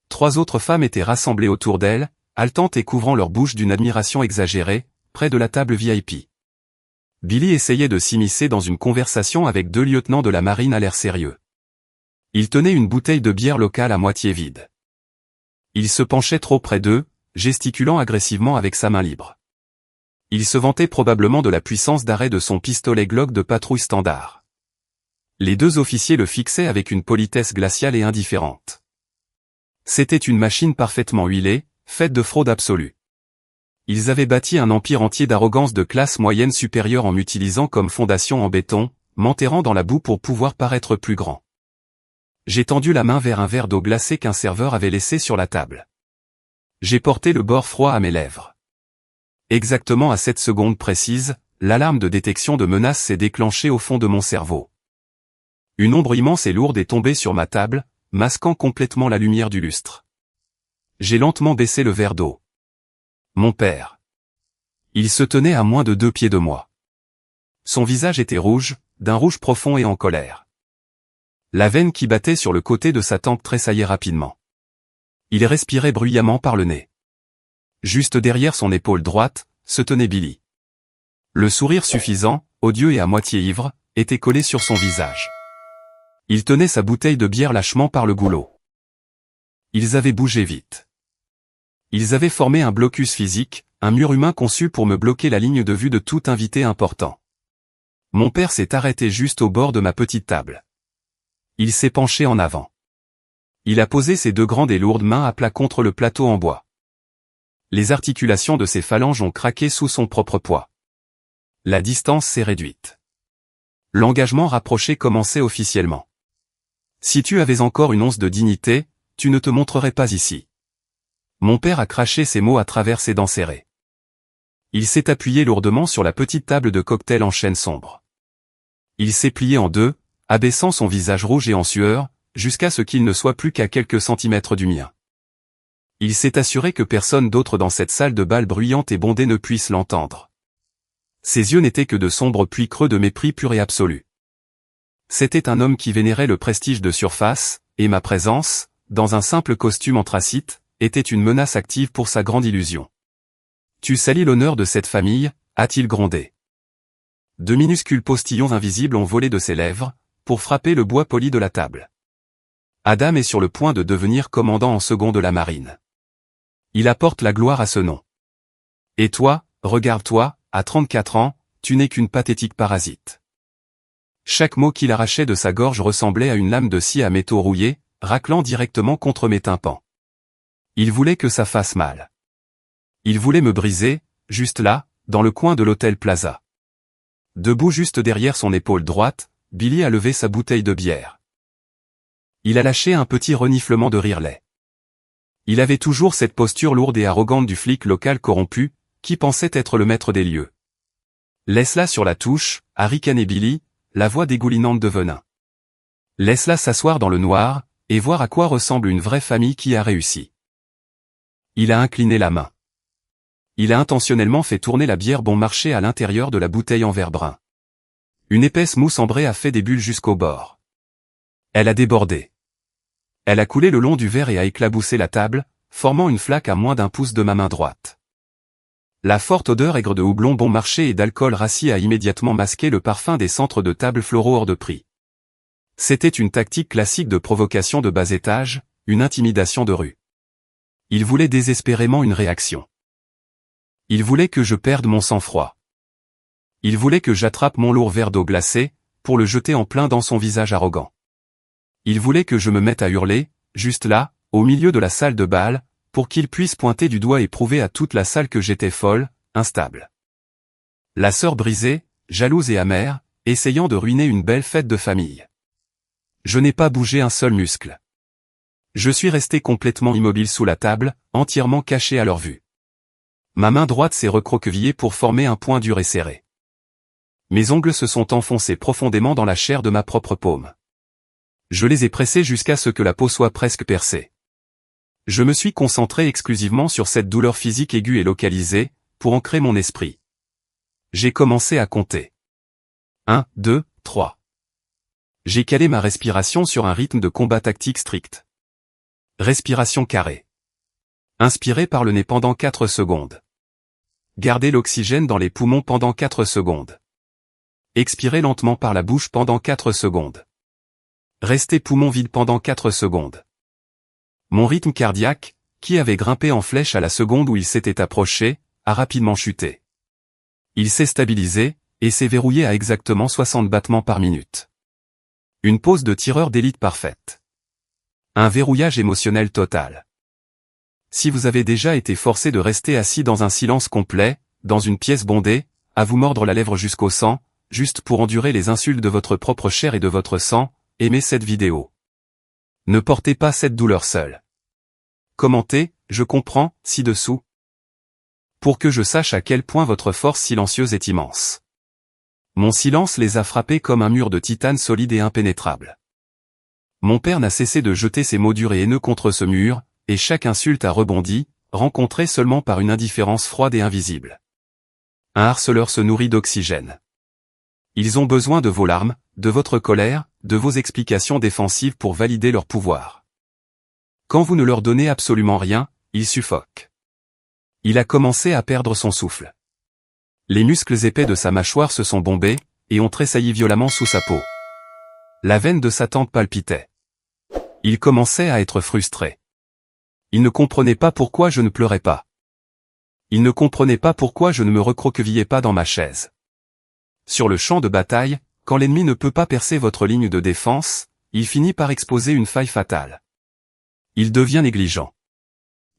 3 autres femmes étaient rassemblées autour d'elle, haletantes et couvrant leur bouche d'une admiration exagérée, près de la table VIP. Billy essayait de s'immiscer dans une conversation avec 2 lieutenants de la marine à l'air sérieux. Il tenait une bouteille de bière locale à moitié vide. Il se penchait trop près d'eux, gesticulant agressivement avec sa main libre. Il se vantait probablement de la puissance d'arrêt de son pistolet Glock de patrouille standard. Les 2 officiers le fixaient avec une politesse glaciale et indifférente. C'était une machine parfaitement huilée, faite de fraude absolue. Ils avaient bâti un empire entier d'arrogance de classe moyenne supérieure en m'utilisant comme fondation en béton, m'enterrant dans la boue pour pouvoir paraître plus grand. J'ai tendu la main vers un verre d'eau glacée qu'un serveur avait laissé sur la table. J'ai porté le bord froid à mes lèvres. Exactement à cette seconde précise, l'alarme de détection de menace s'est déclenchée au fond de mon cerveau. Une ombre immense et lourde est tombée sur ma table, masquant complètement la lumière du lustre. J'ai lentement baissé le verre d'eau. Mon père. Il se tenait à moins de 2 pieds de moi. Son visage était rouge, d'un rouge profond et en colère. La veine qui battait sur le côté de sa tempe tressaillait rapidement. Il respirait bruyamment par le nez. Juste derrière son épaule droite, se tenait Billy. Le sourire suffisant, odieux et à moitié ivre, était collé sur son visage. Il tenait sa bouteille de bière lâchement par le goulot. Ils avaient bougé vite. Ils avaient formé un blocus physique, un mur humain conçu pour me bloquer la ligne de vue de tout invité important. Mon père s'est arrêté juste au bord de ma petite table. Il s'est penché en avant. Il a posé ses deux grandes et lourdes mains à plat contre le plateau en bois. Les articulations de ses phalanges ont craqué sous son propre poids. La distance s'est réduite. L'engagement rapproché commençait officiellement. Si tu avais encore une once de dignité, tu ne te montrerais pas ici. Mon père a craché ces mots à travers ses dents serrées. Il s'est appuyé lourdement sur la petite table de cocktail en chêne sombre. Il s'est plié en deux, abaissant son visage rouge et en sueur, jusqu'à ce qu'il ne soit plus qu'à quelques centimètres du mien. Il s'est assuré que personne d'autre dans cette salle de bal bruyante et bondée ne puisse l'entendre. Ses yeux n'étaient que de sombres puits creux de mépris pur et absolu. C'était un homme qui vénérait le prestige de surface, et ma présence, dans un simple costume anthracite, était une menace active pour sa grande illusion. « Tu salis l'honneur de cette famille », a-t-il grondé. De minuscules postillons invisibles ont volé de ses lèvres, pour frapper le bois poli de la table. Adam est sur le point de devenir commandant en second de la marine. Il apporte la gloire à ce nom. Et toi, regarde-toi, à 34 ans, tu n'es qu'une pathétique parasite. Chaque mot qu'il arrachait de sa gorge ressemblait à une lame de scie à métaux rouillés, raclant directement contre mes tympans. Il voulait que ça fasse mal. Il voulait me briser, juste là, dans le coin de l'hôtel Plaza. Debout juste derrière son épaule droite, Billy a levé sa bouteille de bière. Il a lâché un petit reniflement de rire laid. Il avait toujours cette posture lourde et arrogante du flic local corrompu, qui pensait être le maître des lieux. Laisse-la sur la touche, a ricané Billy, la voix dégoulinante de venin. Laisse-la s'asseoir dans le noir, et voir à quoi ressemble une vraie famille qui a réussi. Il a incliné la main. Il a intentionnellement fait tourner la bière bon marché à l'intérieur de la bouteille en verre brun. Une épaisse mousse ambrée a fait des bulles jusqu'au bord. Elle a débordé. Elle a coulé le long du verre et a éclaboussé la table, formant une flaque à moins d'un pouce de ma main droite. La forte odeur aigre de houblon bon marché et d'alcool rassis a immédiatement masqué le parfum des centres de table floraux hors de prix. C'était une tactique classique de provocation de bas étage, une intimidation de rue. Il voulait désespérément une réaction. Il voulait que je perde mon sang-froid. Il voulait que j'attrape mon lourd verre d'eau glacée, pour le jeter en plein dans son visage arrogant. Il voulait que je me mette à hurler, juste là, au milieu de la salle de bal, pour qu'il puisse pointer du doigt et prouver à toute la salle que j'étais folle, instable. La sœur brisée, jalouse et amère, essayant de ruiner une belle fête de famille. Je n'ai pas bougé un seul muscle. Je suis resté complètement immobile sous la table, entièrement caché à leur vue. Ma main droite s'est recroquevillée pour former un poing dur et serré. Mes ongles se sont enfoncés profondément dans la chair de ma propre paume. Je les ai pressés jusqu'à ce que la peau soit presque percée. Je me suis concentré exclusivement sur cette douleur physique aiguë et localisée, pour ancrer mon esprit. J'ai commencé à compter. 1, 2, 3. J'ai calé ma respiration sur un rythme de combat tactique strict. Respiration carrée. Inspirez par le nez pendant 4 secondes. Gardez l'oxygène dans les poumons pendant 4 secondes. Expirez lentement par la bouche pendant 4 secondes. Restez poumons vides pendant 4 secondes. Mon rythme cardiaque, qui avait grimpé en flèche à la seconde où il s'était approché, a rapidement chuté. Il s'est stabilisé, et s'est verrouillé à exactement 60 battements par minute. Une pose de tireur d'élite parfaite. Un verrouillage émotionnel total. Si vous avez déjà été forcé de rester assis dans un silence complet, dans une pièce bondée, à vous mordre la lèvre jusqu'au sang, juste pour endurer les insultes de votre propre chair et de votre sang, aimez cette vidéo. Ne portez pas cette douleur seule. Commentez, je comprends, ci-dessous. Pour que je sache à quel point votre force silencieuse est immense. Mon silence les a frappés comme un mur de titane solide et impénétrable. Mon père n'a cessé de jeter ses mots durs et haineux contre ce mur, et chaque insulte a rebondi, rencontrée seulement par une indifférence froide et invisible. Un harceleur se nourrit d'oxygène. Ils ont besoin de vos larmes, de votre colère, de vos explications défensives pour valider leur pouvoir. Quand vous ne leur donnez absolument rien, ils suffoquent. Il a commencé à perdre son souffle. Les muscles épais de sa mâchoire se sont bombés, et ont tressailli violemment sous sa peau. La veine de sa tempe palpitait. Il commençait à être frustré. Il ne comprenait pas pourquoi je ne pleurais pas. Il ne comprenait pas pourquoi je ne me recroquevillais pas dans ma chaise. Sur le champ de bataille, quand l'ennemi ne peut pas percer votre ligne de défense, il finit par exposer une faille fatale. Il devient négligent.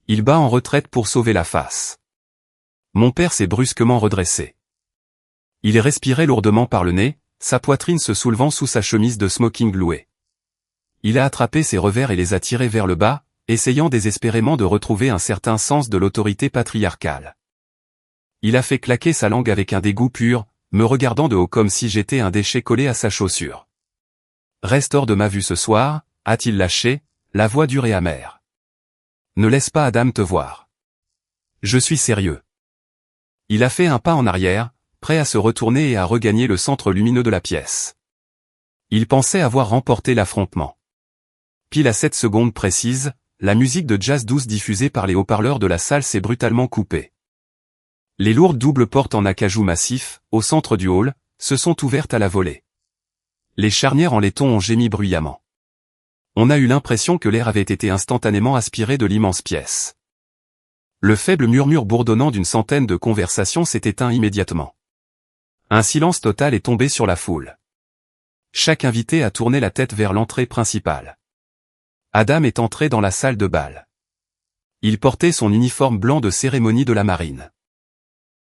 Il bat en retraite pour sauver la face. Mon père s'est brusquement redressé. Il respirait lourdement par le nez, sa poitrine se soulevant sous sa chemise de smoking louée. Il a attrapé ses revers et les a tirés vers le bas, essayant désespérément de retrouver un certain sens de l'autorité patriarcale. Il a fait claquer sa langue avec un dégoût pur, me regardant de haut comme si j'étais un déchet collé à sa chaussure. « Reste hors de ma vue ce soir », a-t-il lâché, la voix dure et amère. « Ne laisse pas Adam te voir. » Je suis sérieux. Il a fait un pas en arrière, prêt à se retourner et à regagner le centre lumineux de la pièce. Il pensait avoir remporté l'affrontement. Pile à cette seconde précise, la musique de jazz douce diffusée par les haut-parleurs de la salle s'est brutalement coupée. Les lourdes doubles portes en acajou massif, au centre du hall, se sont ouvertes à la volée. Les charnières en laiton ont gémi bruyamment. On a eu l'impression que l'air avait été instantanément aspiré de l'immense pièce. Le faible murmure bourdonnant d'une centaine de conversations s'est éteint immédiatement. Un silence total est tombé sur la foule. Chaque invité a tourné la tête vers l'entrée principale. Adam est entré dans la salle de bal. Il portait son uniforme blanc de cérémonie de la marine.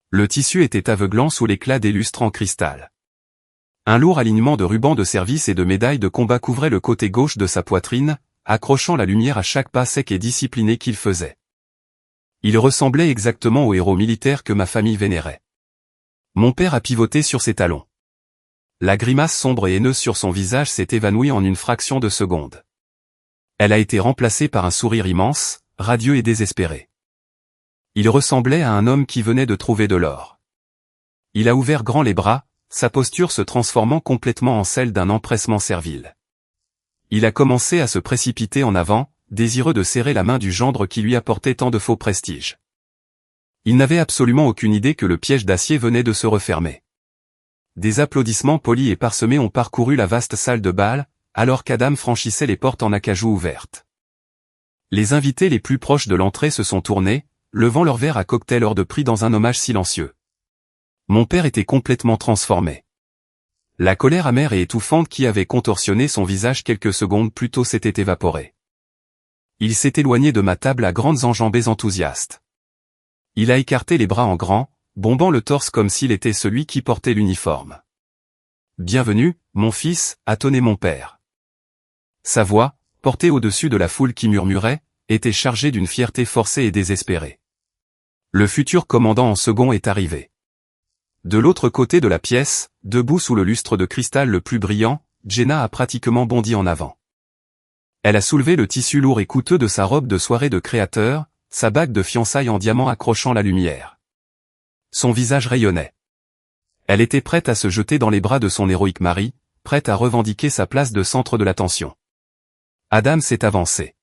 Le tissu était aveuglant sous l'éclat des lustres en cristal. Un lourd alignement de rubans de service et de médailles de combat couvrait le côté gauche de sa poitrine, accrochant la lumière à chaque pas sec et discipliné qu'il faisait. Il ressemblait exactement au héros militaire que ma famille vénérait. Mon père a pivoté sur ses talons. La grimace sombre et haineuse sur son visage s'est évanouie en une fraction de seconde. Elle a été remplacée par un sourire immense, radieux et désespéré. Il ressemblait à un homme qui venait de trouver de l'or. Il a ouvert grand les bras, sa posture se transformant complètement en celle d'un empressement servile. Il a commencé à se précipiter en avant, désireux de serrer la main du gendre qui lui apportait tant de faux prestige. Il n'avait absolument aucune idée que le piège d'acier venait de se refermer. Des applaudissements polis et parsemés ont parcouru la vaste salle de bal, alors qu'Adam franchissait les portes en acajou ouvertes. Les invités les plus proches de l'entrée se sont tournés, levant leur verre à cocktail hors de prix dans un hommage silencieux. Mon père était complètement transformé. La colère amère et étouffante qui avait contorsionné son visage quelques secondes plus tôt s'était évaporée. Il s'est éloigné de ma table à grandes enjambées enthousiastes. Il a écarté les bras en grand, bombant le torse comme s'il était celui qui portait l'uniforme. « Bienvenue, mon fils », a tonné mon père. Sa voix, portée au-dessus de la foule qui murmurait, était chargée d'une fierté forcée et désespérée. Le futur commandant en second est arrivé. De l'autre côté de la pièce, debout sous le lustre de cristal le plus brillant, Jenna a pratiquement bondi en avant. Elle a soulevé le tissu lourd et coûteux de sa robe de soirée de créateur, sa bague de fiançailles en diamant accrochant la lumière. Son visage rayonnait. Elle était prête à se jeter dans les bras de son héroïque mari, prête à revendiquer sa place de centre de l'attention. Adam s'est avancé.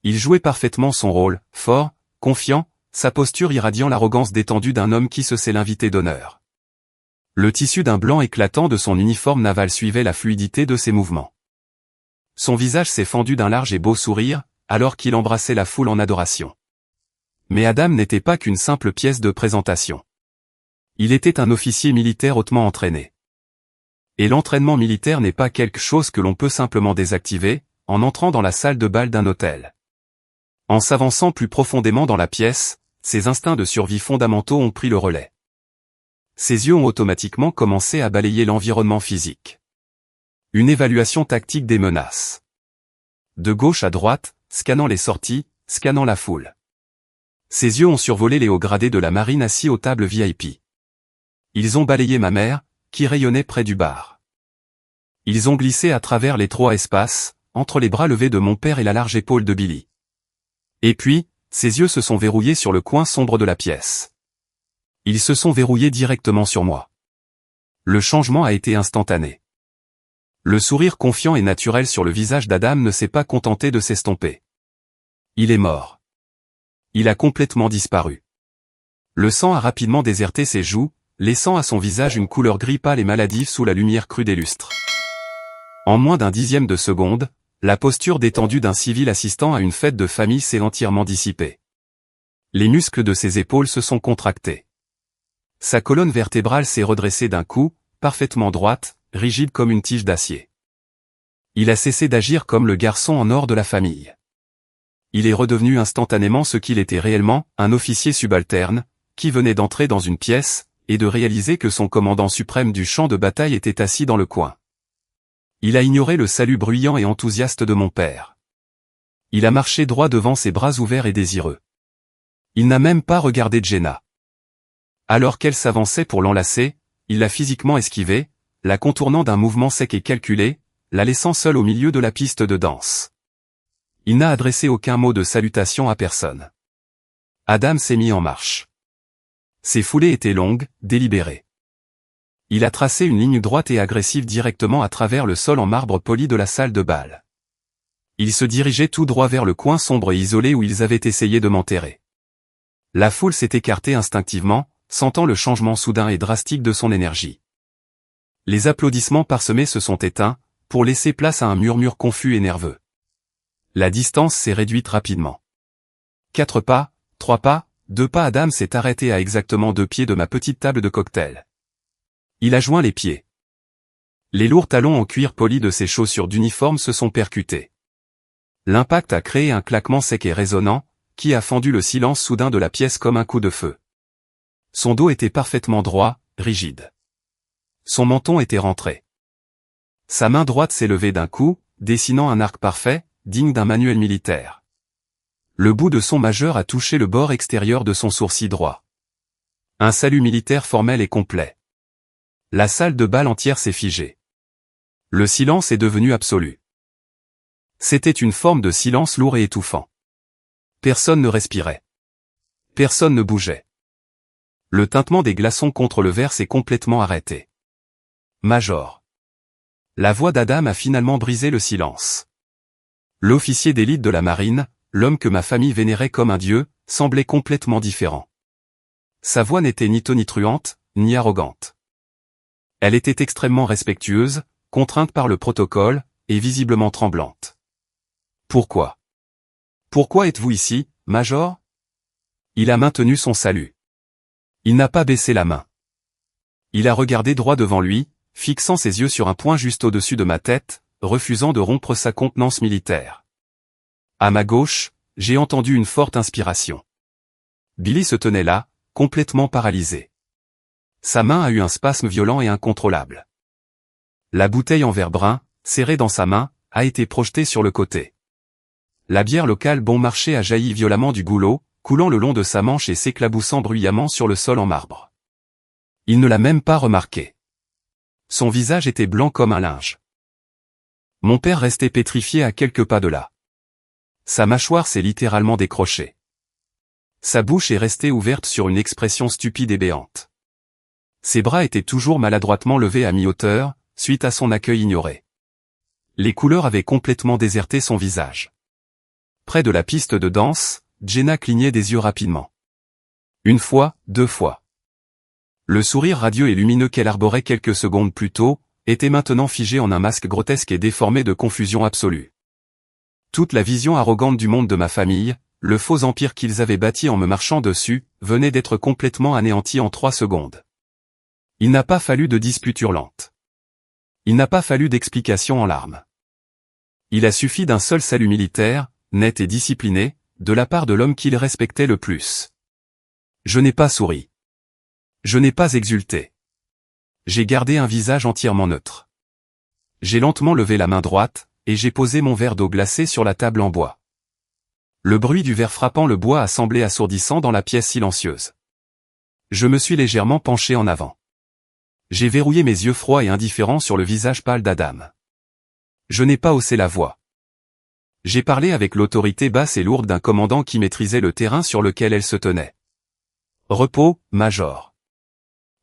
Il jouait parfaitement son rôle, fort, confiant, sa posture irradiant l'arrogance détendue d'un homme qui se sait l'invité d'honneur. Le tissu d'un blanc éclatant de son uniforme naval suivait la fluidité de ses mouvements. Son visage s'est fendu d'un large et beau sourire, alors qu'il embrassait la foule en adoration. Mais Adam n'était pas qu'une simple pièce de présentation. Il était un officier militaire hautement entraîné. Et l'entraînement militaire n'est pas quelque chose que l'on peut simplement désactiver, en entrant dans la salle de bal d'un hôtel. En s'avançant plus profondément dans la pièce, ses instincts de survie fondamentaux ont pris le relais. Ses yeux ont automatiquement commencé à balayer l'environnement physique. Une évaluation tactique des menaces. De gauche à droite, scannant les sorties, scannant la foule. Ses yeux ont survolé les hauts gradés de la marine assis aux tables VIP. Ils ont balayé ma mère, qui rayonnait près du bar. Ils ont glissé à travers l'étroit espace, entre les bras levés de mon père et la large épaule de Billy. Et puis, ses yeux se sont verrouillés sur le coin sombre de la pièce. Ils se sont verrouillés directement sur moi. Le changement a été instantané. Le sourire confiant et naturel sur le visage d'Adam ne s'est pas contenté de s'estomper. Il est mort. Il a complètement disparu. Le sang a rapidement déserté ses joues, laissant à son visage une couleur gris pâle et maladive sous la lumière crue des lustres. En moins d'un dixième de seconde, la posture détendue d'un civil assistant à une fête de famille s'est entièrement dissipée. Les muscles de ses épaules se sont contractés. Sa colonne vertébrale s'est redressée d'un coup, parfaitement droite, rigide comme une tige d'acier. Il a cessé d'agir comme le garçon en or de la famille. Il est redevenu instantanément ce qu'il était réellement, un officier subalterne, qui venait d'entrer dans une pièce, et de réaliser que son commandant suprême du champ de bataille était assis dans le coin. Il a ignoré le salut bruyant et enthousiaste de mon père. Il a marché droit devant ses bras ouverts et désireux. Il n'a même pas regardé Jenna. Alors qu'elle s'avançait pour l'enlacer, il l'a physiquement esquivée, la contournant d'un mouvement sec et calculé, la laissant seule au milieu de la piste de danse. Il n'a adressé aucun mot de salutation à personne. Adam s'est mis en marche. Ses foulées étaient longues, délibérées. Il a tracé une ligne droite et agressive directement à travers le sol en marbre poli de la salle de bal. Il se dirigeait tout droit vers le coin sombre et isolé où ils avaient essayé de m'enterrer. La foule s'est écartée instinctivement, sentant le changement soudain et drastique de son énergie. Les applaudissements parsemés se sont éteints, pour laisser place à un murmure confus et nerveux. La distance s'est réduite rapidement. 4 pas, 3 pas, 2 pas. Adam s'est arrêté à exactement 2 pieds de ma petite table de cocktail. Il a joint les pieds. Les lourds talons en cuir poli de ses chaussures d'uniforme se sont percutés. L'impact a créé un claquement sec et résonnant, qui a fendu le silence soudain de la pièce comme un coup de feu. Son dos était parfaitement droit, rigide. Son menton était rentré. Sa main droite s'est levée d'un coup, dessinant un arc parfait, digne d'un manuel militaire. Le bout de son majeur a touché le bord extérieur de son sourcil droit. Un salut militaire formel et complet. La salle de bal entière s'est figée. Le silence est devenu absolu. C'était une forme de silence lourd et étouffant. Personne ne respirait. Personne ne bougeait. Le tintement des glaçons contre le verre s'est complètement arrêté. Major. La voix d'Adam a finalement brisé le silence. L'officier d'élite de la marine, l'homme que ma famille vénérait comme un dieu, semblait complètement différent. Sa voix n'était ni tonitruante, ni arrogante. Elle était extrêmement respectueuse, contrainte par le protocole, et visiblement tremblante. Pourquoi? Pourquoi êtes-vous ici, Major? Il a maintenu son salut. Il n'a pas baissé la main. Il a regardé droit devant lui, fixant ses yeux sur un point juste au-dessus de ma tête, refusant de rompre sa contenance militaire. À ma gauche, j'ai entendu une forte inspiration. Billy se tenait là, complètement paralysé. Sa main a eu un spasme violent et incontrôlable. La bouteille en verre brun, serrée dans sa main, a été projetée sur le côté. La bière locale bon marché a jailli violemment du goulot, coulant le long de sa manche et s'éclaboussant bruyamment sur le sol en marbre. Il ne l'a même pas remarqué. Son visage était blanc comme un linge. Mon père restait pétrifié à quelques pas de là. Sa mâchoire s'est littéralement décrochée. Sa bouche est restée ouverte sur une expression stupide et béante. Ses bras étaient toujours maladroitement levés à mi-hauteur, suite à son accueil ignoré. Les couleurs avaient complètement déserté son visage. Près de la piste de danse, Jenna clignait des yeux rapidement. Une fois, 2 fois. Le sourire radieux et lumineux qu'elle arborait quelques secondes plus tôt, était maintenant figé en un masque grotesque et déformé de confusion absolue. Toute la vision arrogante du monde de ma famille, le faux empire qu'ils avaient bâti en me marchant dessus, venait d'être complètement anéanti en 3 secondes. Il n'a pas fallu de dispute hurlante. Il n'a pas fallu d'explication en larmes. Il a suffi d'un seul salut militaire, net et discipliné, de la part de l'homme qu'il respectait le plus. Je n'ai pas souri. Je n'ai pas exulté. J'ai gardé un visage entièrement neutre. J'ai lentement levé la main droite, et j'ai posé mon verre d'eau glacée sur la table en bois. Le bruit du verre frappant le bois a semblé assourdissant dans la pièce silencieuse. Je me suis légèrement penché en avant. J'ai verrouillé mes yeux froids et indifférents sur le visage pâle d'Adam. Je n'ai pas haussé la voix. J'ai parlé avec l'autorité basse et lourde d'un commandant qui maîtrisait le terrain sur lequel elle se tenait. Repos, Major.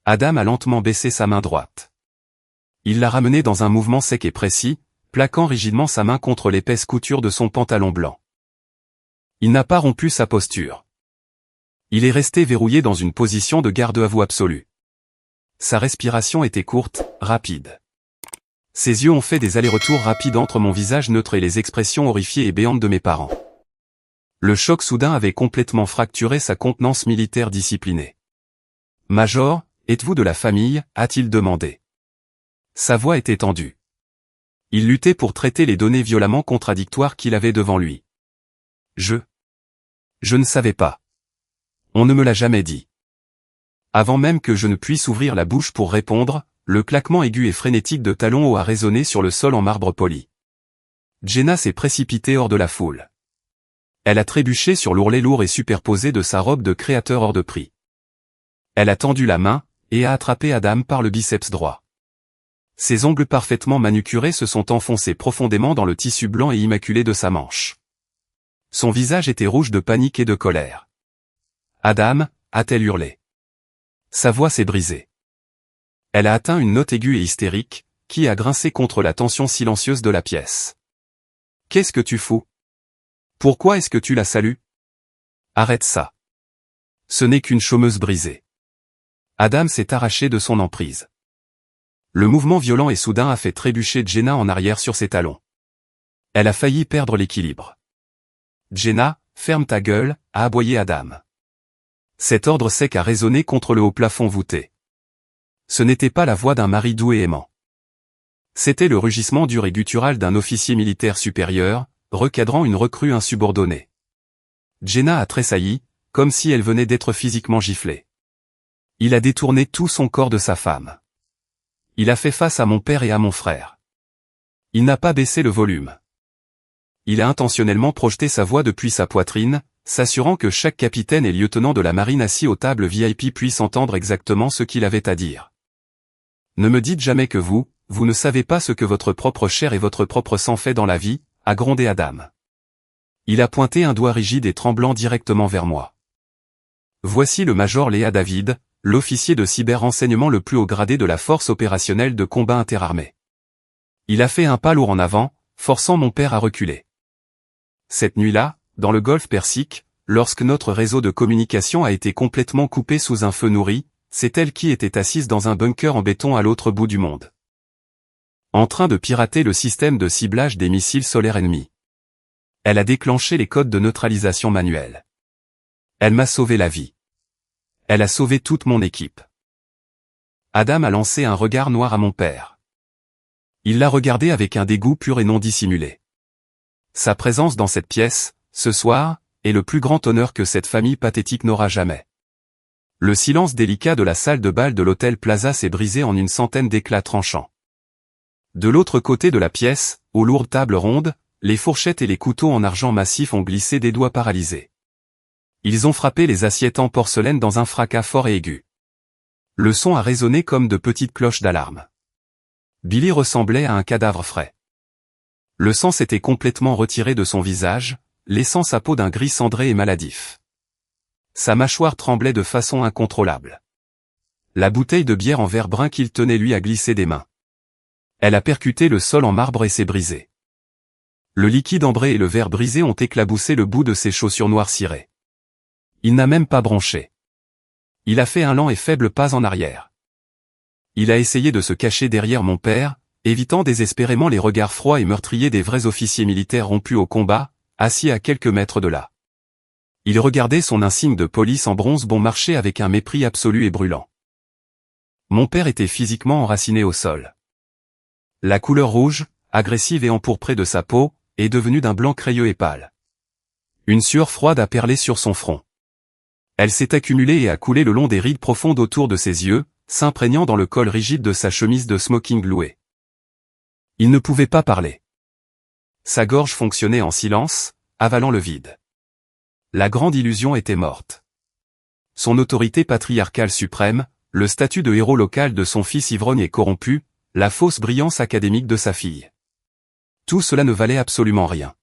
Adam a lentement baissé sa main droite. Il l'a ramené dans un mouvement sec et précis, plaquant rigidement sa main contre l'épaisse couture de son pantalon blanc. Il n'a pas rompu sa posture. Il est resté verrouillé dans une position de garde-à-vous absolue. Sa respiration était courte, rapide. Ses yeux ont fait des allers-retours rapides entre mon visage neutre et les expressions horrifiées et béantes de mes parents. Le choc soudain avait complètement fracturé sa contenance militaire disciplinée. « Major, êtes-vous de la famille ?» a-t-il demandé. Sa voix était tendue. Il luttait pour traiter les données violemment contradictoires qu'il avait devant lui. Je ne savais pas. On ne me l'a jamais dit. Avant même que je ne puisse ouvrir la bouche pour répondre, le claquement aigu et frénétique de talons hauts a résonné sur le sol en marbre poli. Jenna s'est précipitée hors de la foule. Elle a trébuché sur l'ourlet lourd et superposé de sa robe de créateur hors de prix. Elle a tendu la main, et a attrapé Adam par le biceps droit. Ses ongles parfaitement manucurés se sont enfoncés profondément dans le tissu blanc et immaculé de sa manche. Son visage était rouge de panique et de colère. « Adam » a-t-elle hurlé. Sa voix s'est brisée. Elle a atteint une note aiguë et hystérique, qui a grincé contre la tension silencieuse de la pièce. « Qu'est-ce que tu fous? Pourquoi est-ce que tu la salues? Arrête ça. Ce n'est qu'une chômeuse brisée. » Adam s'est arraché de son emprise. Le mouvement violent et soudain a fait trébucher Jenna en arrière sur ses talons. Elle a failli perdre l'équilibre. « Jenna, ferme ta gueule » a aboyé Adam. Cet ordre sec a résonné contre le haut plafond voûté. Ce n'était pas la voix d'un mari doux et aimant. C'était le rugissement dur et guttural d'un officier militaire supérieur, recadrant une recrue insubordonnée. Jenna a tressailli, comme si elle venait d'être physiquement giflée. Il a détourné tout son corps de sa femme. Il a fait face à mon père et à mon frère. Il n'a pas baissé le volume. Il a intentionnellement projeté sa voix depuis sa poitrine, s'assurant que chaque capitaine et lieutenant de la marine assis aux tables VIP puisse entendre exactement ce qu'il avait à dire. Ne me dites jamais que vous ne savez pas ce que votre propre chair et votre propre sang fait dans la vie, a grondé Adam. Il a pointé un doigt rigide et tremblant directement vers moi. Voici le major Léa David, l'officier de cyber-renseignement le plus haut gradé de la force opérationnelle de combat interarmée. Il a fait un pas lourd en avant, forçant mon père à reculer. Cette nuit-là, dans le golfe Persique, lorsque notre réseau de communication a été complètement coupé sous un feu nourri, c'est elle qui était assise dans un bunker en béton à l'autre bout du monde. En train de pirater le système de ciblage des missiles solaires ennemis. Elle a déclenché les codes de neutralisation manuelle. Elle m'a sauvé la vie. Elle a sauvé toute mon équipe. Adam a lancé un regard noir à mon père. Il l'a regardé avec un dégoût pur et non dissimulé. Sa présence dans cette pièce, ce soir, est le plus grand honneur que cette famille pathétique n'aura jamais. Le silence délicat de la salle de bal de l'hôtel Plaza s'est brisé en une centaine d'éclats tranchants. De l'autre côté de la pièce, aux lourdes tables rondes, les fourchettes et les couteaux en argent massif ont glissé des doigts paralysés. Ils ont frappé les assiettes en porcelaine dans un fracas fort et aigu. Le son a résonné comme de petites cloches d'alarme. Billy ressemblait à un cadavre frais. Le sang s'était complètement retiré de son visage, laissant sa peau d'un gris cendré et maladif. Sa mâchoire tremblait de façon incontrôlable. La bouteille de bière en verre brun qu'il tenait lui a glissé des mains. Elle a percuté le sol en marbre et s'est brisée. Le liquide ambré et le verre brisé ont éclaboussé le bout de ses chaussures noires cirées. Il n'a même pas bronché. Il a fait un lent et faible pas en arrière. Il a essayé de se cacher derrière mon père, évitant désespérément les regards froids et meurtriers des vrais officiers militaires rompus au combat, assis à quelques mètres de là. Il regardait son insigne de police en bronze bon marché avec un mépris absolu et brûlant. Mon père était physiquement enraciné au sol. La couleur rouge, agressive et empourprée de sa peau, est devenue d'un blanc crayeux et pâle. Une sueur froide a perlé sur son front. Elle s'est accumulée et a coulé le long des rides profondes autour de ses yeux, s'imprégnant dans le col rigide de sa chemise de smoking loué. Il ne pouvait pas parler. Sa gorge fonctionnait en silence, avalant le vide. La grande illusion était morte. Son autorité patriarcale suprême, le statut de héros local de son fils ivrogne et corrompu, la fausse brillance académique de sa fille. Tout cela ne valait absolument rien.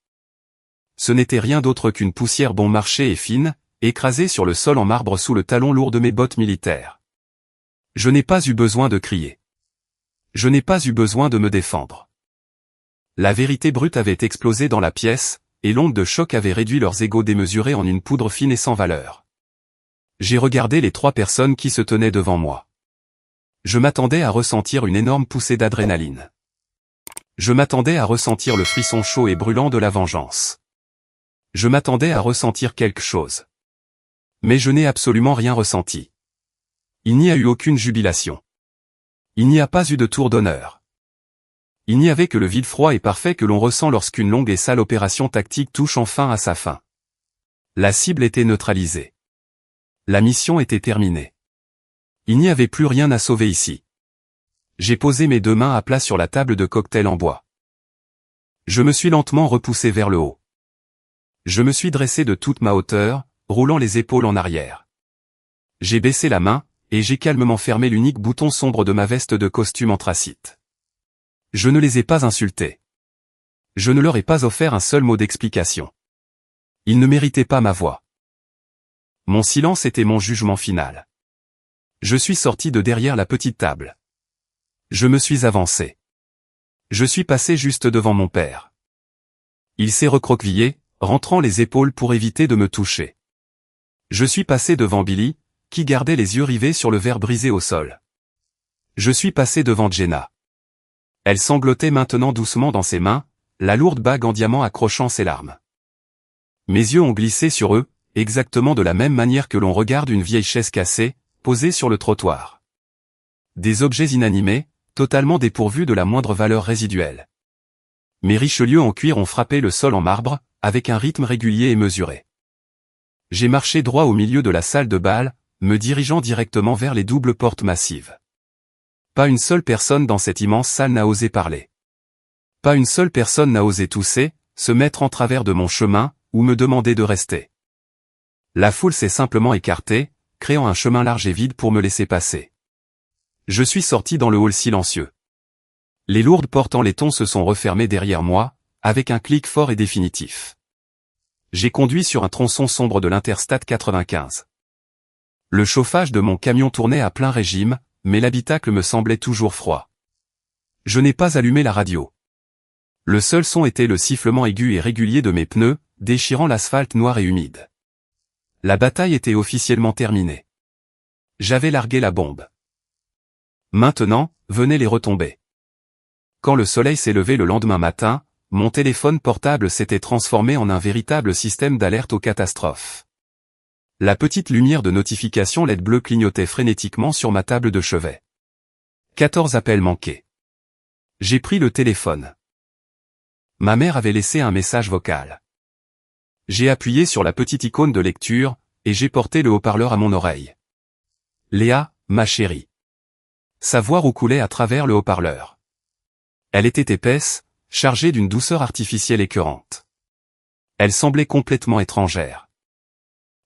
Ce n'était rien d'autre qu'une poussière bon marché et fine, écrasée sur le sol en marbre sous le talon lourd de mes bottes militaires. Je n'ai pas eu besoin de crier. Je n'ai pas eu besoin de me défendre. La vérité brute avait explosé dans la pièce, et l'onde de choc avait réduit leurs égos démesurés en une poudre fine et sans valeur. J'ai regardé les 3 personnes qui se tenaient devant moi. Je m'attendais à ressentir une énorme poussée d'adrénaline. Je m'attendais à ressentir le frisson chaud et brûlant de la vengeance. Je m'attendais à ressentir quelque chose. Mais je n'ai absolument rien ressenti. Il n'y a eu aucune jubilation. Il n'y a pas eu de tour d'honneur. Il n'y avait que le vide froid et parfait que l'on ressent lorsqu'une longue et sale opération tactique touche enfin à sa fin. La cible était neutralisée. La mission était terminée. Il n'y avait plus rien à sauver ici. J'ai posé mes 2 mains à plat sur la table de cocktail en bois. Je me suis lentement repoussé vers le haut. Je me suis dressé de toute ma hauteur, roulant les épaules en arrière. J'ai baissé la main, et j'ai calmement fermé l'unique bouton sombre de ma veste de costume anthracite. Je ne les ai pas insultés. Je ne leur ai pas offert un seul mot d'explication. Ils ne méritaient pas ma voix. Mon silence était mon jugement final. Je suis sorti de derrière la petite table. Je me suis avancé. Je suis passé juste devant mon père. Il s'est recroquevillé, rentrant les épaules pour éviter de me toucher. Je suis passé devant Billy, qui gardait les yeux rivés sur le verre brisé au sol. Je suis passé devant Jenna. Elle sanglotait maintenant doucement dans ses mains, la lourde bague en diamant accrochant ses larmes. Mes yeux ont glissé sur eux, exactement de la même manière que l'on regarde une vieille chaise cassée, posée sur le trottoir. Des objets inanimés, totalement dépourvus de la moindre valeur résiduelle. Mes Richelieu en cuir ont frappé le sol en marbre, avec un rythme régulier et mesuré. J'ai marché droit au milieu de la salle de bal, me dirigeant directement vers les doubles portes massives. Pas une seule personne dans cette immense salle n'a osé parler. Pas une seule personne n'a osé tousser, se mettre en travers de mon chemin, ou me demander de rester. La foule s'est simplement écartée, créant un chemin large et vide pour me laisser passer. Je suis sorti dans le hall silencieux. Les lourdes portes en laiton se sont refermées derrière moi, avec un clic fort et définitif. J'ai conduit sur un tronçon sombre de l'Interstate 95. Le chauffage de mon camion tournait à plein régime, mais l'habitacle me semblait toujours froid. Je n'ai pas allumé la radio. Le seul son était le sifflement aigu et régulier de mes pneus, déchirant l'asphalte noir et humide. La bataille était officiellement terminée. J'avais largué la bombe. Maintenant, venaient les retombées. Quand le soleil s'est levé le lendemain matin, mon téléphone portable s'était transformé en un véritable système d'alerte aux catastrophes. La petite lumière de notification LED bleue clignotait frénétiquement sur ma table de chevet. 14 appels manqués. J'ai pris le téléphone. Ma mère avait laissé un message vocal. J'ai appuyé sur la petite icône de lecture, et j'ai porté le haut-parleur à mon oreille. Léa, ma chérie. Sa voix roucoulait à travers le haut-parleur. Elle était épaisse, chargée d'une douceur artificielle écœurante. Elle semblait complètement étrangère.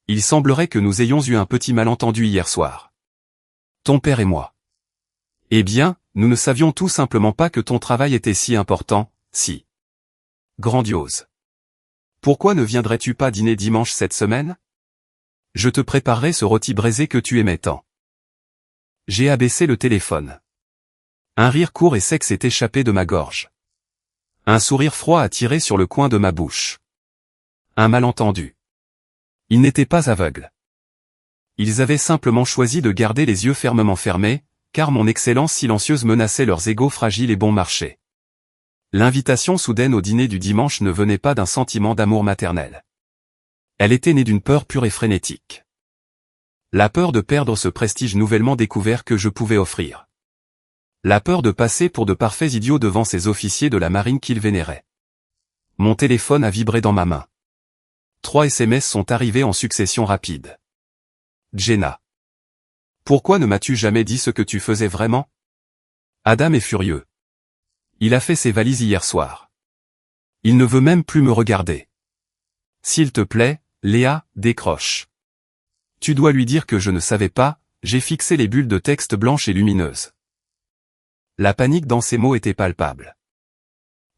Il semblerait que nous ayons eu un petit malentendu hier soir. Ton père et moi. Eh bien, nous ne savions tout simplement pas que ton travail était si important, si grandiose. Pourquoi ne viendrais-tu pas dîner dimanche cette semaine? Je te préparerai ce rôti braisé que tu aimais tant. J'ai abaissé le téléphone. Un rire court et sec s'est échappé de ma gorge. Un sourire froid a tiré sur le coin de ma bouche. Un malentendu. Ils n'étaient pas aveugles. Ils avaient simplement choisi de garder les yeux fermement fermés, car mon excellence silencieuse menaçait leurs égos fragiles et bon marché. L'invitation soudaine au dîner du dimanche ne venait pas d'un sentiment d'amour maternel. Elle était née d'une peur pure et frénétique. La peur de perdre ce prestige nouvellement découvert que je pouvais offrir. La peur de passer pour de parfaits idiots devant ces officiers de la marine qu'ils vénéraient. Mon téléphone a vibré dans ma main. 3 SMS sont arrivés en succession rapide. Jenna. Pourquoi ne m'as-tu jamais dit ce que tu faisais vraiment? Adam est furieux. Il a fait ses valises hier soir. Il ne veut même plus me regarder. S'il te plaît, Léa, décroche. Tu dois lui dire que je ne savais pas, j'ai fixé les bulles de texte blanches et lumineuses. La panique dans ses mots était palpable.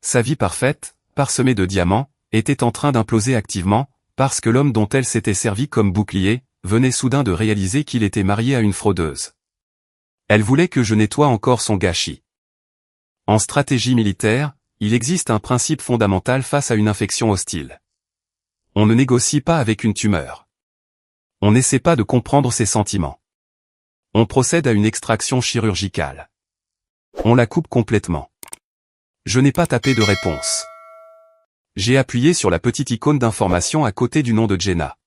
Sa vie parfaite, parsemée de diamants, était en train d'imploser activement, parce que l'homme dont elle s'était servi comme bouclier, venait soudain de réaliser qu'il était marié à une fraudeuse. Elle voulait que je nettoie encore son gâchis. En stratégie militaire, il existe un principe fondamental face à une infection hostile. On ne négocie pas avec une tumeur. On n'essaie pas de comprendre ses sentiments. On procède à une extraction chirurgicale. On la coupe complètement. Je n'ai pas tapé de réponse. J'ai appuyé sur la petite icône d'information à côté du nom de Jenna.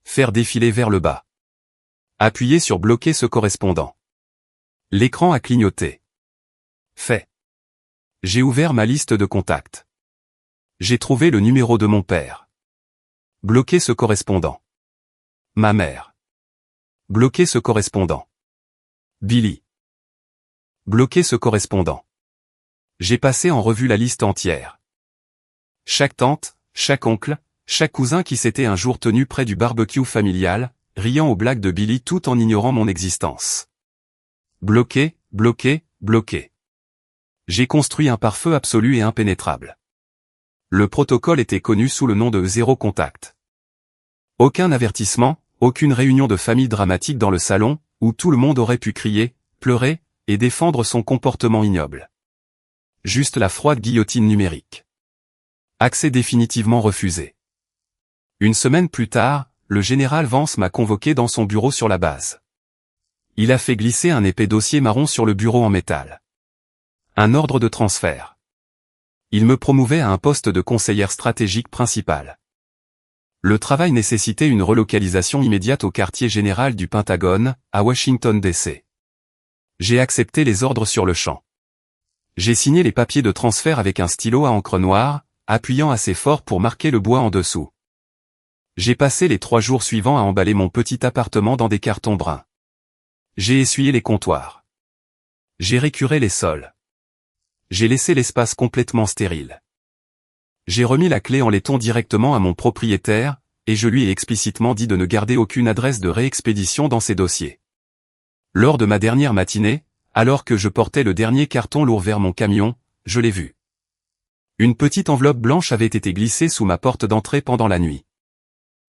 Faire défiler vers le bas. Appuyer sur bloquer ce correspondant. L'écran a clignoté. Fait. J'ai ouvert ma liste de contacts. J'ai trouvé le numéro de mon père. Bloquer ce correspondant. Ma mère. Bloquer ce correspondant. Billy. Bloquer ce correspondant. J'ai passé en revue la liste entière. Chaque tante, chaque oncle, chaque cousin qui s'était un jour tenu près du barbecue familial, riant aux blagues de Billy tout en ignorant mon existence. Bloqué, bloqué, bloqué. J'ai construit un pare-feu absolu et impénétrable. Le protocole était connu sous le nom de zéro contact. Aucun avertissement, aucune réunion de famille dramatique dans le salon, où tout le monde aurait pu crier, pleurer, et défendre son comportement ignoble. Juste la froide guillotine numérique. Accès définitivement refusé. Une semaine plus tard, le général Vance m'a convoqué dans son bureau sur la base. Il a fait glisser un épais dossier marron sur le bureau en métal. Un ordre de transfert. Il me promouvait à un poste de conseillère stratégique principal. Le travail nécessitait une relocalisation immédiate au quartier général du Pentagone, à Washington DC. J'ai accepté les ordres sur le champ. J'ai signé les papiers de transfert avec un stylo à encre noire, appuyant assez fort pour marquer le bois en dessous. J'ai passé les 3 jours suivants à emballer mon petit appartement dans des cartons bruns. J'ai essuyé les comptoirs. J'ai récuré les sols. J'ai laissé l'espace complètement stérile. J'ai remis la clé en laiton directement à mon propriétaire, et je lui ai explicitement dit de ne garder aucune adresse de réexpédition dans ses dossiers. Lors de ma dernière matinée, alors que je portais le dernier carton lourd vers mon camion, je l'ai vu. Une petite enveloppe blanche avait été glissée sous ma porte d'entrée pendant la nuit.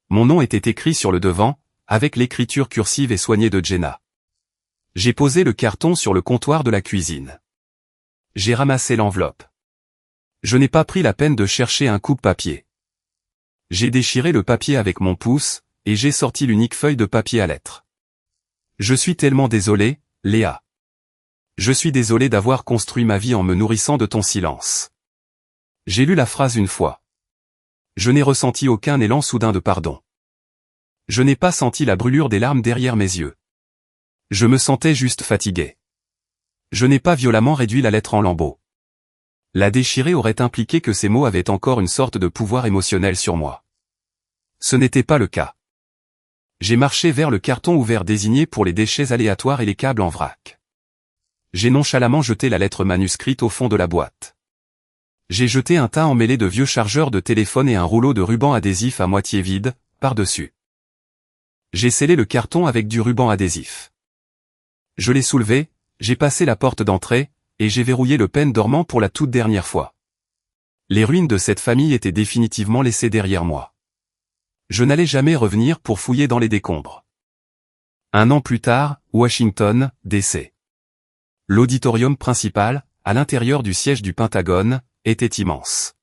Mon nom était écrit sur le devant, avec l'écriture cursive et soignée de Jenna. J'ai posé le carton sur le comptoir de la cuisine. J'ai ramassé l'enveloppe. Je n'ai pas pris la peine de chercher un coupe-papier. J'ai déchiré le papier avec mon pouce, et j'ai sorti l'unique feuille de papier à lettres. Je suis tellement désolé, Léa. Je suis désolé d'avoir construit ma vie en me nourrissant de ton silence. J'ai lu la phrase une fois. Je n'ai ressenti aucun élan soudain de pardon. Je n'ai pas senti la brûlure des larmes derrière mes yeux. Je me sentais juste fatigué. Je n'ai pas violemment réduit la lettre en lambeaux. La déchirer aurait impliqué que ces mots avaient encore une sorte de pouvoir émotionnel sur moi. Ce n'était pas le cas. J'ai marché vers le carton ouvert désigné pour les déchets aléatoires et les câbles en vrac. J'ai nonchalamment jeté la lettre manuscrite au fond de la boîte. J'ai jeté un tas emmêlé de vieux chargeurs de téléphone et un rouleau de ruban adhésif à moitié vide, par-dessus. J'ai scellé le carton avec du ruban adhésif. Je l'ai soulevé, j'ai passé la porte d'entrée, et j'ai verrouillé le pen dormant pour la toute dernière fois. Les ruines de cette famille étaient définitivement laissées derrière moi. Je n'allais jamais revenir pour fouiller dans les décombres. 1 an plus tard, Washington, DC. L'auditorium principal, à l'intérieur du siège du Pentagone, était immense.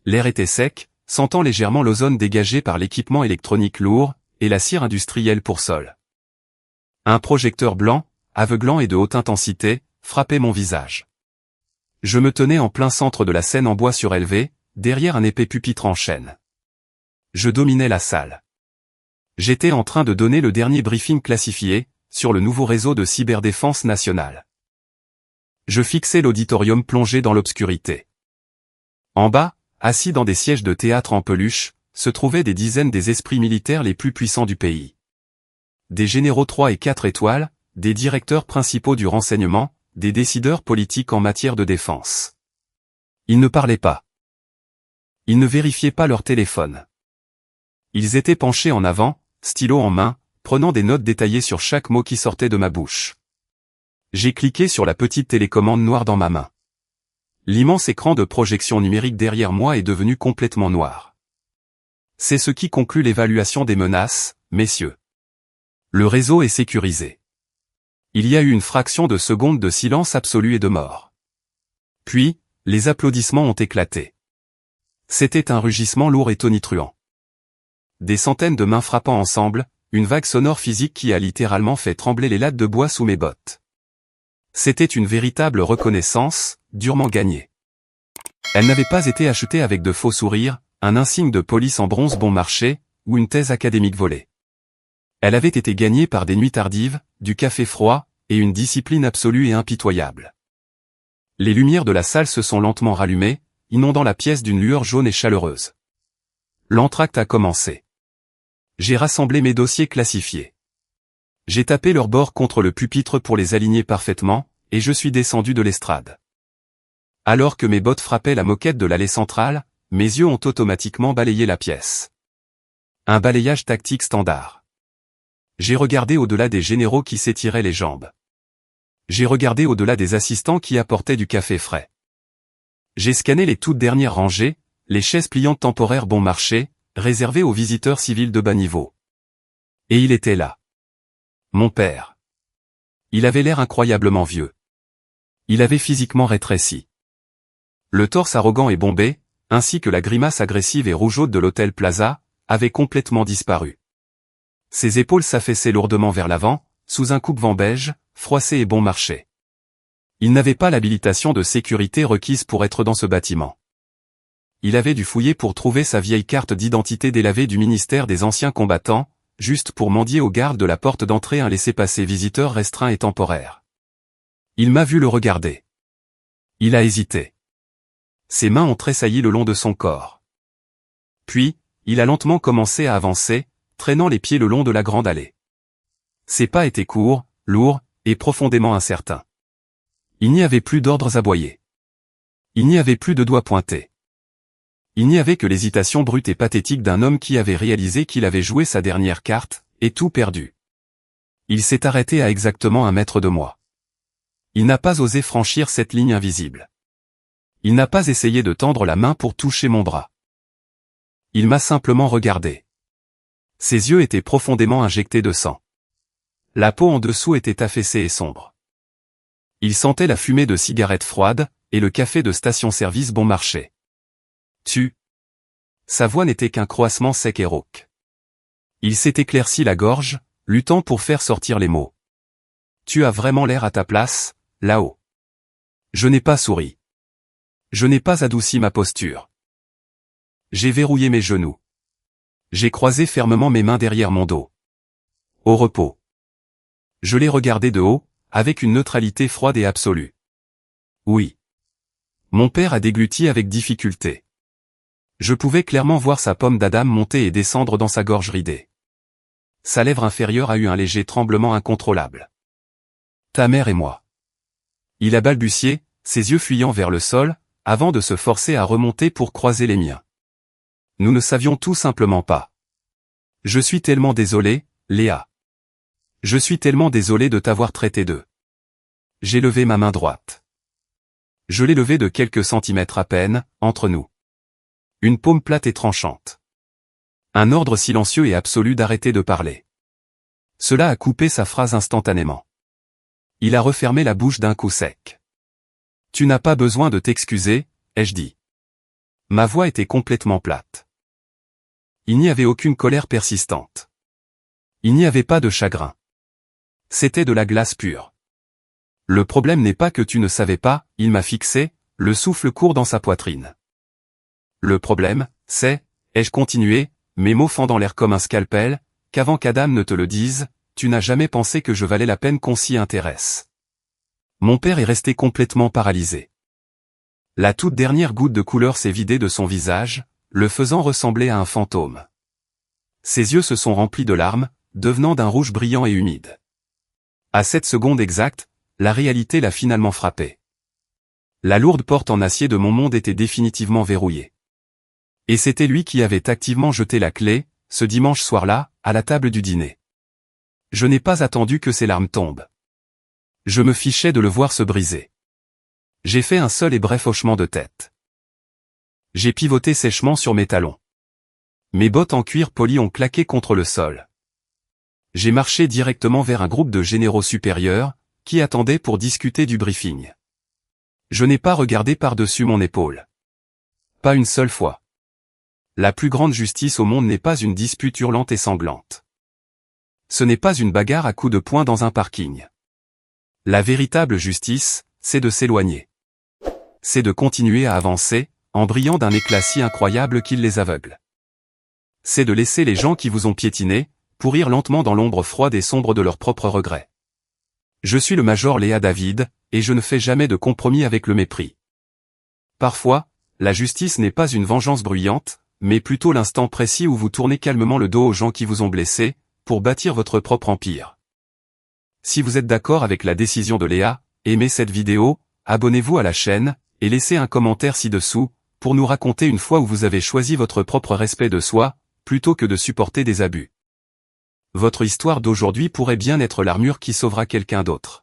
L'air était sec, sentant légèrement l'ozone dégagé par l'équipement électronique lourd, et la cire industrielle pour sol. Un projecteur blanc, aveuglant et de haute intensité, frappait mon visage. Je me tenais en plein centre de la scène en bois surélevé, derrière un épais pupitre en chêne. Je dominais la salle. J'étais en train de donner le dernier briefing classifié, sur le nouveau réseau de cyberdéfense nationale. Je fixais l'auditorium plongé dans l'obscurité. En bas, assis dans des sièges de théâtre en peluche, se trouvaient des dizaines des esprits militaires les plus puissants du pays. Des généraux 3 et 4 étoiles, des directeurs principaux du renseignement, des décideurs politiques en matière de défense. Ils ne parlaient pas. Ils ne vérifiaient pas leur téléphone. Ils étaient penchés en avant, stylo en main, prenant des notes détaillées sur chaque mot qui sortait de ma bouche. J'ai cliqué sur la petite télécommande noire dans ma main. L'immense écran de projection numérique derrière moi est devenu complètement noir. C'est ce qui conclut l'évaluation des menaces, messieurs. Le réseau est sécurisé. Il y a eu une fraction de seconde de silence absolu et de mort. Puis, les applaudissements ont éclaté. C'était un rugissement lourd et tonitruant. Des centaines de mains frappant ensemble, une vague sonore physique qui a littéralement fait trembler les lattes de bois sous mes bottes. C'était une véritable reconnaissance, durement gagnée. Elle n'avait pas été achetée avec de faux sourires, un insigne de police en bronze bon marché, ou une thèse académique volée. Elle avait été gagnée par des nuits tardives, du café froid, et une discipline absolue et impitoyable. Les lumières de la salle se sont lentement rallumées, inondant la pièce d'une lueur jaune et chaleureuse. L'entracte a commencé. J'ai rassemblé mes dossiers classifiés. J'ai tapé leurs bords contre le pupitre pour les aligner parfaitement, et je suis descendu de l'estrade. Alors que mes bottes frappaient la moquette de l'allée centrale, mes yeux ont automatiquement balayé la pièce. Un balayage tactique standard. J'ai regardé au-delà des généraux qui s'étiraient les jambes. J'ai regardé au-delà des assistants qui apportaient du café frais. J'ai scanné les toutes dernières rangées, les chaises pliantes temporaires bon marché, réservées aux visiteurs civils de bas niveau. Et il était là. Mon père. Il avait l'air incroyablement vieux. Il avait physiquement rétréci. Le torse arrogant et bombé, ainsi que la grimace agressive et rougeaude de l'hôtel Plaza, avaient complètement disparu. Ses épaules s'affaissaient lourdement vers l'avant, sous un coupe-vent beige, froissé et bon marché. Il n'avait pas l'habilitation de sécurité requise pour être dans ce bâtiment. Il avait dû fouiller pour trouver sa vieille carte d'identité délavée du ministère des anciens combattants, juste pour mendier aux gardes de la porte d'entrée un laissez-passer visiteur restreint et temporaire. Il m'a vu le regarder. Il a hésité. Ses mains ont tressailli le long de son corps. Puis, il a lentement commencé à avancer, traînant les pieds le long de la grande allée. Ses pas étaient courts, lourds, et profondément incertains. Il n'y avait plus d'ordres aboyés. Il n'y avait plus de doigts pointés. Il n'y avait que l'hésitation brute et pathétique d'un homme qui avait réalisé qu'il avait joué sa dernière carte, et tout perdu. Il s'est arrêté à exactement 1 mètre de moi. Il n'a pas osé franchir cette ligne invisible. Il n'a pas essayé de tendre la main pour toucher mon bras. Il m'a simplement regardé. Ses yeux étaient profondément injectés de sang. La peau en dessous était affaissée et sombre. Il sentait la fumée de cigarettes froides, et le café de station-service bon marché. Sa voix n'était qu'un croassement sec et rauque. Il s'est éclairci la gorge, luttant pour faire sortir les mots. Tu as vraiment l'air à ta place, là-haut. Je n'ai pas souri. Je n'ai pas adouci ma posture. J'ai verrouillé mes genoux. J'ai croisé fermement mes mains derrière mon dos. Au repos. Je l'ai regardé de haut, avec une neutralité froide et absolue. Oui. Mon père a dégluti avec difficulté. Je pouvais clairement voir sa pomme d'Adam monter et descendre dans sa gorge ridée. Sa lèvre inférieure a eu un léger tremblement incontrôlable. Ta mère et moi. Il a balbutié, ses yeux fuyant vers le sol, avant de se forcer à remonter pour croiser les miens. Nous ne savions tout simplement pas. Je suis tellement désolé, Léa. Je suis tellement désolé de t'avoir traité de. J'ai levé ma main droite. Je l'ai levée de quelques centimètres à peine, entre nous. Une paume plate et tranchante. Un ordre silencieux et absolu d'arrêter de parler. Cela a coupé sa phrase instantanément. Il a refermé la bouche d'un coup sec. Tu n'as pas besoin de t'excuser, ai-je dit. Ma voix était complètement plate. Il n'y avait aucune colère persistante. Il n'y avait pas de chagrin. C'était de la glace pure. Le problème n'est pas que tu ne savais pas, il m'a fixé, le souffle court dans sa poitrine. Le problème, c'est, ai-je continué, mes mots fendant l'air comme un scalpel, qu'avant qu'Adam ne te le dise, tu n'as jamais pensé que je valais la peine qu'on s'y intéresse. Mon père est resté complètement paralysé. La toute dernière goutte de couleur s'est vidée de son visage, le faisant ressembler à un fantôme. Ses yeux se sont remplis de larmes, devenant d'un rouge brillant et humide. À cette seconde exacte, la réalité l'a finalement frappé. La lourde porte en acier de mon monde était définitivement verrouillée. Et c'était lui qui avait activement jeté la clé, ce dimanche soir-là, à la table du dîner. Je n'ai pas attendu que ses larmes tombent. Je me fichais de le voir se briser. J'ai fait un seul et bref hochement de tête. J'ai pivoté sèchement sur mes talons. Mes bottes en cuir poli ont claqué contre le sol. J'ai marché directement vers un groupe de généraux supérieurs, qui attendaient pour discuter du briefing. Je n'ai pas regardé par-dessus mon épaule. Pas une seule fois. La plus grande justice au monde n'est pas une dispute hurlante et sanglante. Ce n'est pas une bagarre à coups de poing dans un parking. La véritable justice, c'est de s'éloigner. C'est de continuer à avancer, en brillant d'un éclat si incroyable qu'il les aveugle. C'est de laisser les gens qui vous ont piétiné, pourrir lentement dans l'ombre froide et sombre de leurs propres regrets. Je suis le major Léa David, et je ne fais jamais de compromis avec le mépris. Parfois, la justice n'est pas une vengeance bruyante, mais plutôt l'instant précis où vous tournez calmement le dos aux gens qui vous ont blessé, pour bâtir votre propre empire. Si vous êtes d'accord avec la décision de Léa, aimez cette vidéo, abonnez-vous à la chaîne, et laissez un commentaire ci-dessous, pour nous raconter une fois où vous avez choisi votre propre respect de soi, plutôt que de supporter des abus. Votre histoire d'aujourd'hui pourrait bien être l'armure qui sauvera quelqu'un d'autre.